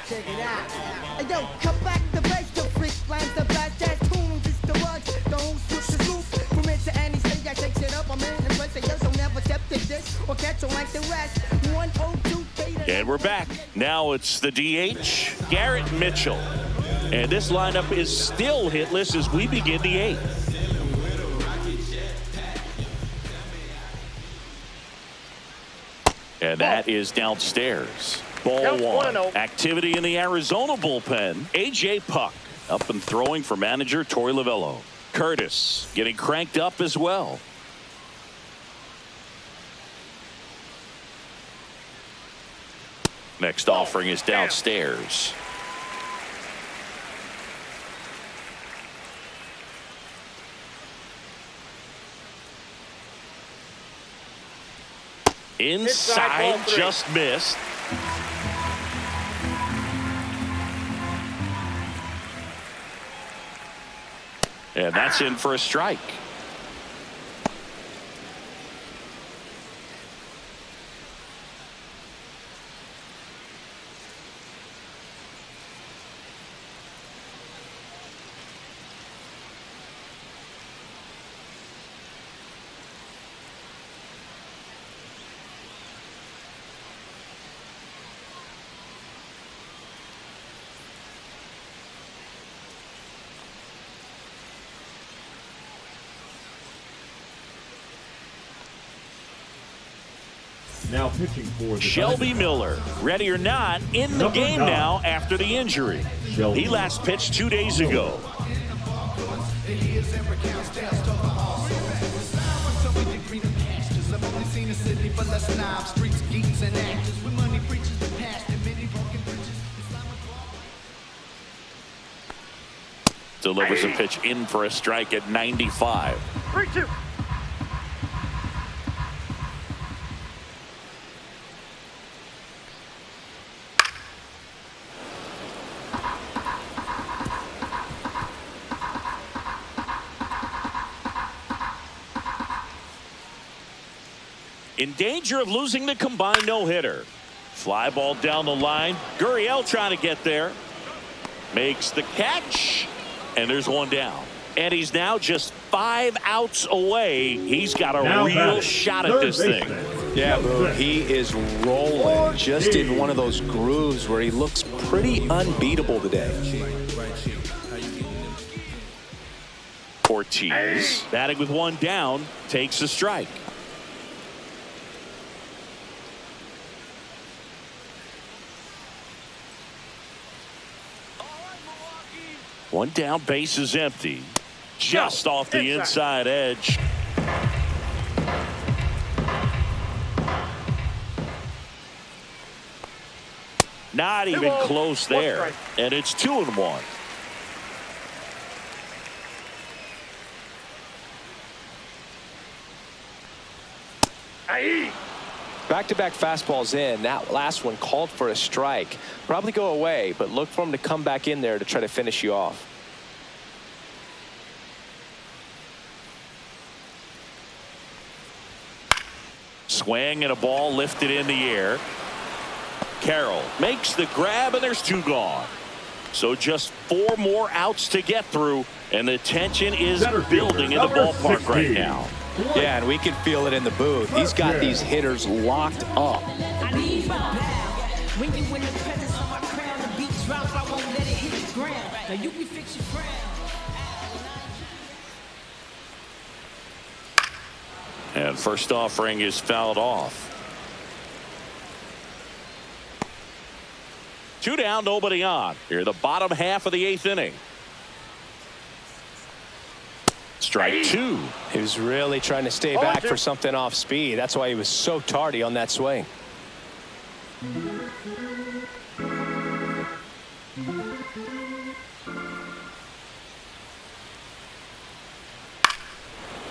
Speaker 7: Check it out. Hey, yo, come back the bass, the freak lines, the blast, jazz tunes, it's the rugs, the whole switch the roof. From into any stage, I shakes it up, I'm in the place, yo, so never step to this, or catch on like the rest. 102 data.
Speaker 1: And we're back. Now it's the DH, Garrett Mitchell. And this lineup is still hitless as we begin the 8th. And that is downstairs. Ball
Speaker 4: Counts
Speaker 1: 1.
Speaker 4: 1-0.
Speaker 1: Activity in the Arizona bullpen. A.J. Puck up and throwing for manager Torey Lovullo. Curtis getting cranked up as well. Next offering is downstairs. Inside,
Speaker 4: ball 3.
Speaker 1: just missed. And that's in for a strike.
Speaker 3: Now pitching for the
Speaker 1: Shelby
Speaker 3: Diamondbacks.
Speaker 1: Miller, ready or not, in the
Speaker 3: Number
Speaker 1: game
Speaker 3: 9.
Speaker 1: now after the injury.
Speaker 3: Shelby.
Speaker 1: He last pitched 2 days ago. Delivers a pitch in for a strike at 95.
Speaker 4: 3-2.
Speaker 1: In danger of losing the combined no-hitter. Fly ball down the line. Gurriel trying to get there. Makes the catch. And there's one down. And he's now just 5 outs away. He's got a
Speaker 3: Now
Speaker 1: real
Speaker 3: batting,
Speaker 1: shot at
Speaker 3: third
Speaker 1: this thing.
Speaker 3: baseman.
Speaker 2: Yeah, Boone, he is rolling just in one of those grooves where he looks pretty unbeatable today.
Speaker 1: Ortiz, batting with one down, takes a strike. One down, base is empty. Just off the inside edge. Not even close there. And it's 2-1.
Speaker 2: Back-to-back fastballs in. That last one called for a strike. Probably go away, but look for him to come back in there to try to finish you off.
Speaker 1: Swing and a ball lifted in the air. Carroll makes the grab, and there's 2 gone. So just 4 more outs to get through, and the tension is building in the ballpark right now.
Speaker 2: Yeah, and we can feel it in the booth. He's got these hitters locked up.
Speaker 7: I need now. When you in the presence of my crown, the beat drops, I won't let it hit the ground. Now you can fix your frown.
Speaker 1: And first offering is fouled off. 2 down, nobody on. Here, the bottom half of the 8th inning. Strike 2.
Speaker 2: He was really trying to stay back for something off speed. That's why he was so tardy on that swing.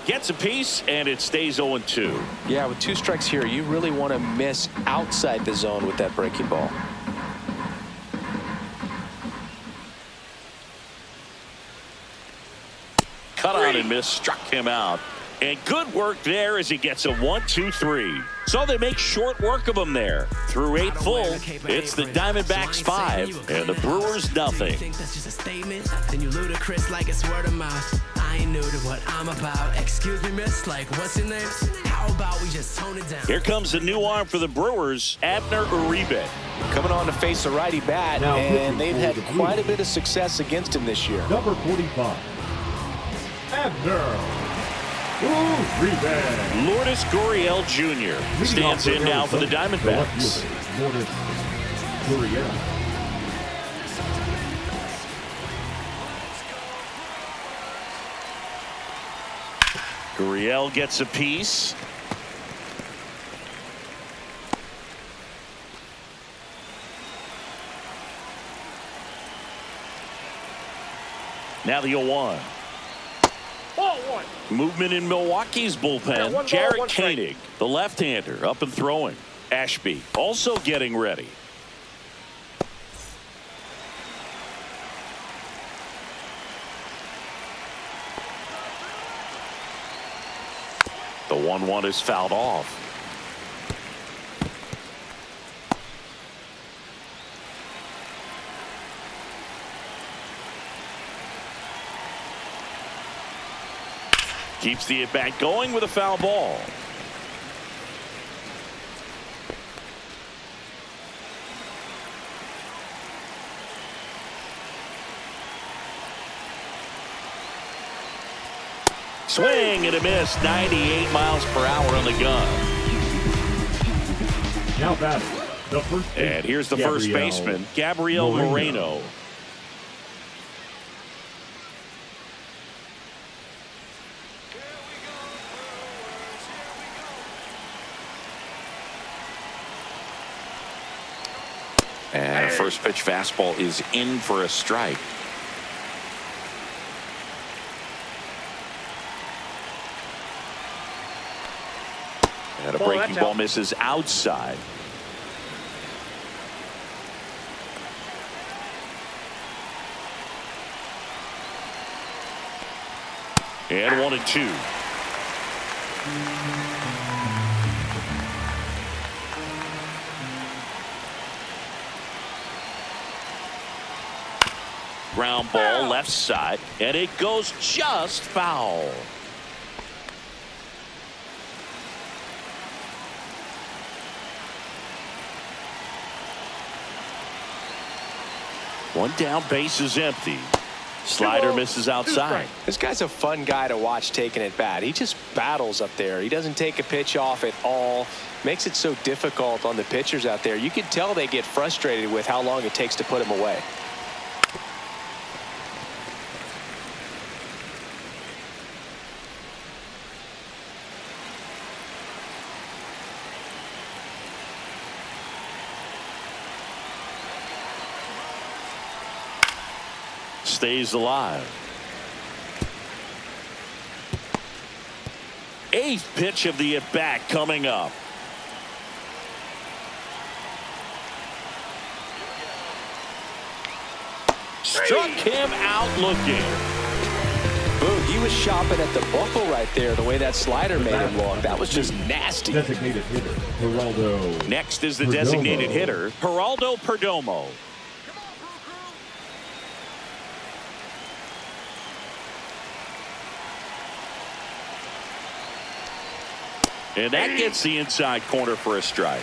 Speaker 1: Gets a piece, and it stays 0-2.
Speaker 2: Yeah, with 2 strikes here, you really want to miss outside the zone with that breaking ball.
Speaker 1: Cut on and miss, struck him out. And good work there as he gets a 1-2-3. So they make short work of him there. Through 8 full, it's the Diamondbacks 5 and the Brewers nothing.
Speaker 8: That's just a statement. Then you ludicrous like it's word of mouth. I ain't new to what I'm about. Excuse me, miss, like what's your name? How about we just tone it down?
Speaker 1: Here comes the new arm for the Brewers, Abner Uribe.
Speaker 2: Coming on to face a righty bat,
Speaker 3: Now
Speaker 2: and they've had
Speaker 3: pitching for the
Speaker 2: quite a
Speaker 3: Brewers.
Speaker 2: bit of success against him this year.
Speaker 3: Number 45. Abner Uribe.
Speaker 1: Lourdes Gurriel Jr. stands in now for the Diamondbacks.
Speaker 3: Lourdes Gurriel.
Speaker 1: Gurriel gets a piece. Now the 0-1.
Speaker 4: Ball 1.
Speaker 1: Movement in Milwaukee's bullpen.
Speaker 4: Yeah, 1 ball,
Speaker 1: Jarrett
Speaker 4: 1 strike.
Speaker 1: Koenig, the left-hander, up and throwing. Ashby also getting ready. The 1-1 is fouled off. Keeps the at-bat going with a foul ball. Swing and a miss. 98 miles per hour on the gun.
Speaker 3: Now batting, the first baseman.
Speaker 1: And here's the first baseman, Gabriel Moreno. And a first pitch fastball is in for a strike. And a breaking ball misses outside. And 1-2. Ground ball left side, and it goes just foul. One down, base is empty. Slider misses outside.
Speaker 2: This guy's a fun guy to watch taking at bat. He just battles up there. He doesn't take a pitch off at all. Makes it so difficult on the pitchers out there. You can tell they get frustrated with how long it takes to put him away.
Speaker 1: Stays alive. Eighth pitch of the at-bat coming up. Struck him out looking.
Speaker 2: Boom, he was shopping at the buckle right there, the way that slider made him look. That was just nasty.
Speaker 3: Designated hitter, Geraldo.
Speaker 1: Next is the designated hitter, Geraldo Perdomo. And that gets the inside corner for a strike.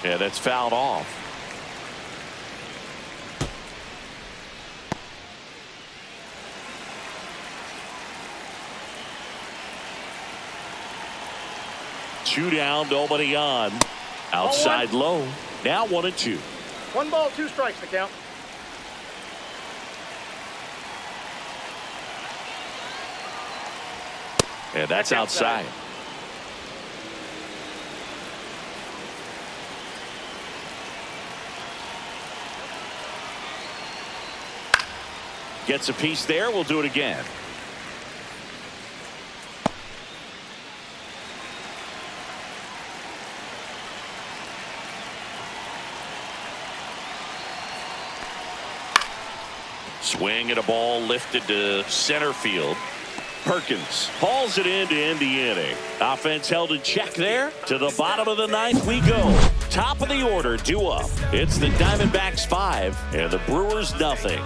Speaker 1: Yeah, that's fouled off. Two down, nobody on. Outside low. Now 1-2.
Speaker 4: 1 ball, 2 strikes to count.
Speaker 1: Yeah, that's outside. Gets a piece there. We'll do it again. Swing and a ball lifted to center field. Perkins hauls it in to end the inning. Offense held in check there. To the bottom of the ninth we go. Top of the order due up. It's the Diamondbacks 5 and the Brewers nothing.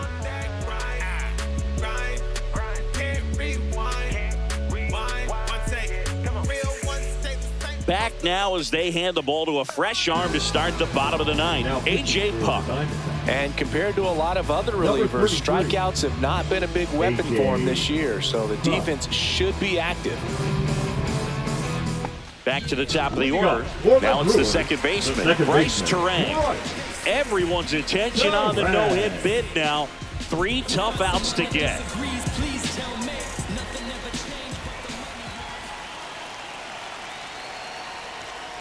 Speaker 1: Back now as they hand the ball to a fresh arm to start the bottom of the ninth. A.J. Puck.
Speaker 2: And compared to a lot of other relievers, strikeouts have not been a big weapon for him this year, so the defense should be active.
Speaker 1: Back to the top of the order. Now it's the second baseman, Bryce Terang. Everyone's attention on the no-hit bid now. 3 tough outs to get.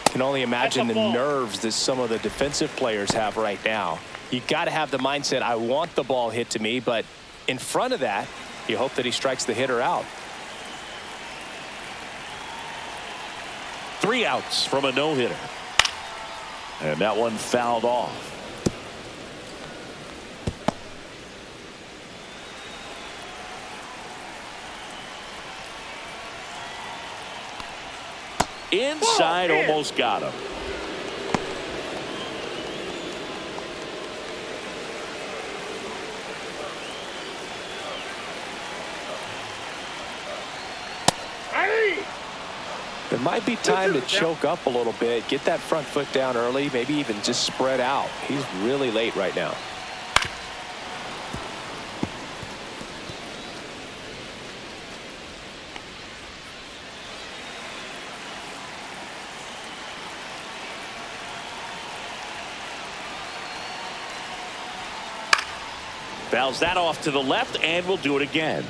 Speaker 2: Can only imagine the nerves that some of the defensive players have right now. You got to have the mindset, I want the ball hit to me, but in front of that, you hope that he strikes the hitter out.
Speaker 1: 3 outs from a no-hitter. And that one fouled off. Inside, almost got him.
Speaker 2: It might be time to choke up a little bit, get that front foot down early, maybe even just spread out. He's really late right now.
Speaker 1: Fouls that off to the left and will do it again.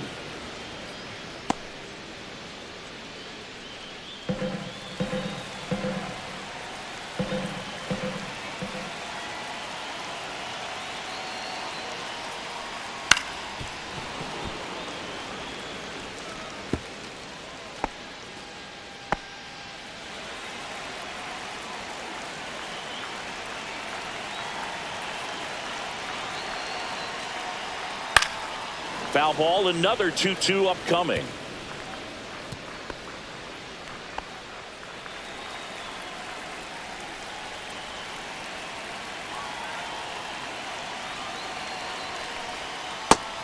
Speaker 1: Foul ball, another 2-2 upcoming.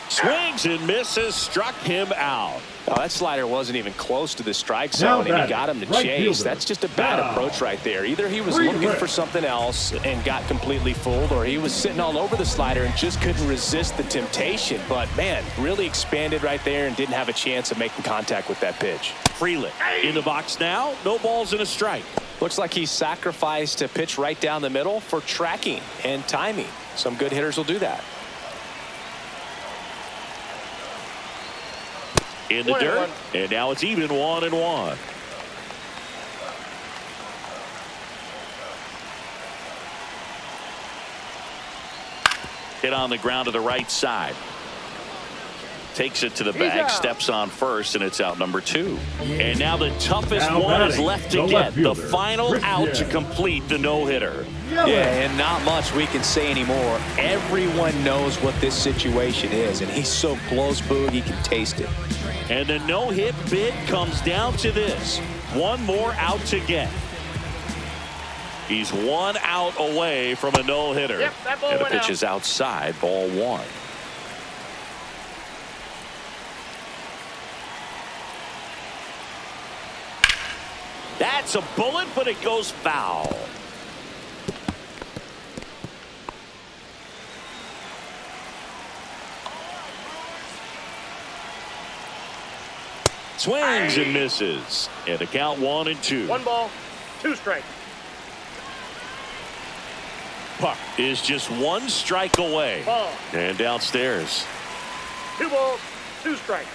Speaker 1: Swings and misses, struck him out.
Speaker 2: Oh, that slider wasn't even close to the strike zone, and he got him to chase. That's just a bad approach right there. Either he was looking for something else and got completely fooled, or he was sitting all over the slider and just couldn't resist the temptation. But, man, really expanded right there and didn't have a chance of making contact with that pitch.
Speaker 1: Freeland in the box now. No balls and a strike.
Speaker 2: Looks like he sacrificed a pitch right down the middle for tracking and timing. Some good hitters will do that.
Speaker 1: In the dirt, and now it's even 1-1. Hit on the ground to the right side. Takes it to the bag, steps on first, and it's out number 2. And now the toughest one is left to get. The final out to complete the no-hitter.
Speaker 9: Yeah, and not much we can say anymore. Everyone knows what this situation is, and he's so close, Boog, he can taste it.
Speaker 1: And the no-hit bid comes down to this. One more out to get. He's 1 out away from a no-hitter.
Speaker 4: Yep, that ball
Speaker 1: and the
Speaker 4: went
Speaker 1: pitch
Speaker 4: out.
Speaker 1: is outside, ball 1. That's a bullet, but it goes foul. Swings and misses. And the count 1-2.
Speaker 4: 1 ball, 2 strikes.
Speaker 1: Puck is just 1 strike away.
Speaker 4: Ball.
Speaker 1: And downstairs.
Speaker 4: 2 balls, 2 strikes.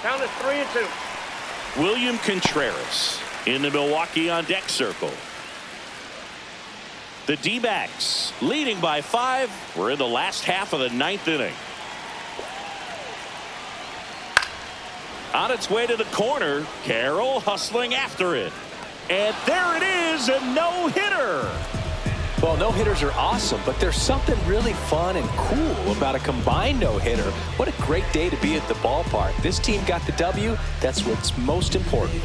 Speaker 4: Count is 3-2.
Speaker 1: William Contreras in the Milwaukee on deck circle. The D-backs leading by 5. We're in the last half of the 9th inning. On its way to the corner, Carroll hustling after it. And there it is, a no-hitter.
Speaker 2: Well, no-hitters are awesome, but there's something really fun and cool about a combined no-hitter. What a great day to be at the ballpark. This team got the W. That's what's most important.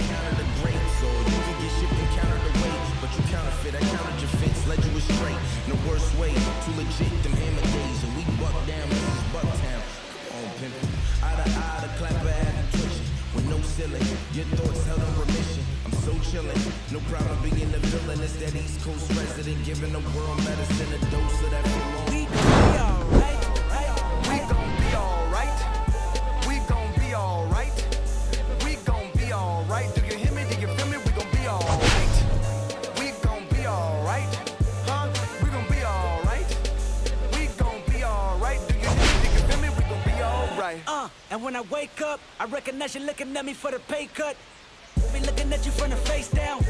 Speaker 6: Your thoughts held in remission. I'm so chillin'. No problem being the villain. It's that East Coast resident giving the world medicine a dose of that. We gon' be alright. We gon' be alright. We gon' be alright. We gon' be alright. Do you hear me? Do you feel me? We gon' be alright. We gon' be alright. Huh? We gon' be alright. We gon' be alright. Do you hear me? Do you feel me? We gon' be alright.
Speaker 8: And when I wake up, I recognize you looking at me for the pay cut. Be looking at you from the face down.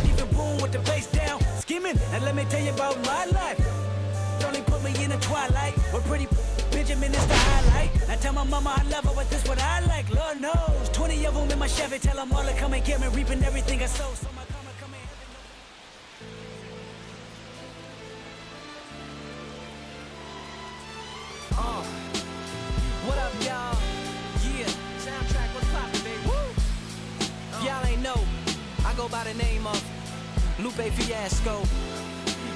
Speaker 8: Even boom with the face down. Scheming, and let me tell you about my life. Only put me in the twilight. We're pretty Benjamin is the highlight. I tell my mama I love her, but this what I like. Lord knows. 20 of them in my Chevy. Tell them all to come and get me. Reaping everything I sow. So my karma come in heaven.
Speaker 10: What up, y'all? Yeah, soundtrack, what's poppin', baby? Woo! Y'all ain't know, I go by the name of Lupe Fiasco,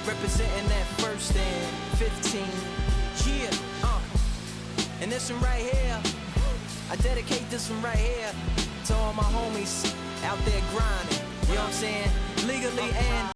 Speaker 10: representing that 1st and 15. Yeah, and this one right here, I dedicate this one right here to all my homies out there grinding. You know what I'm saying? Legally and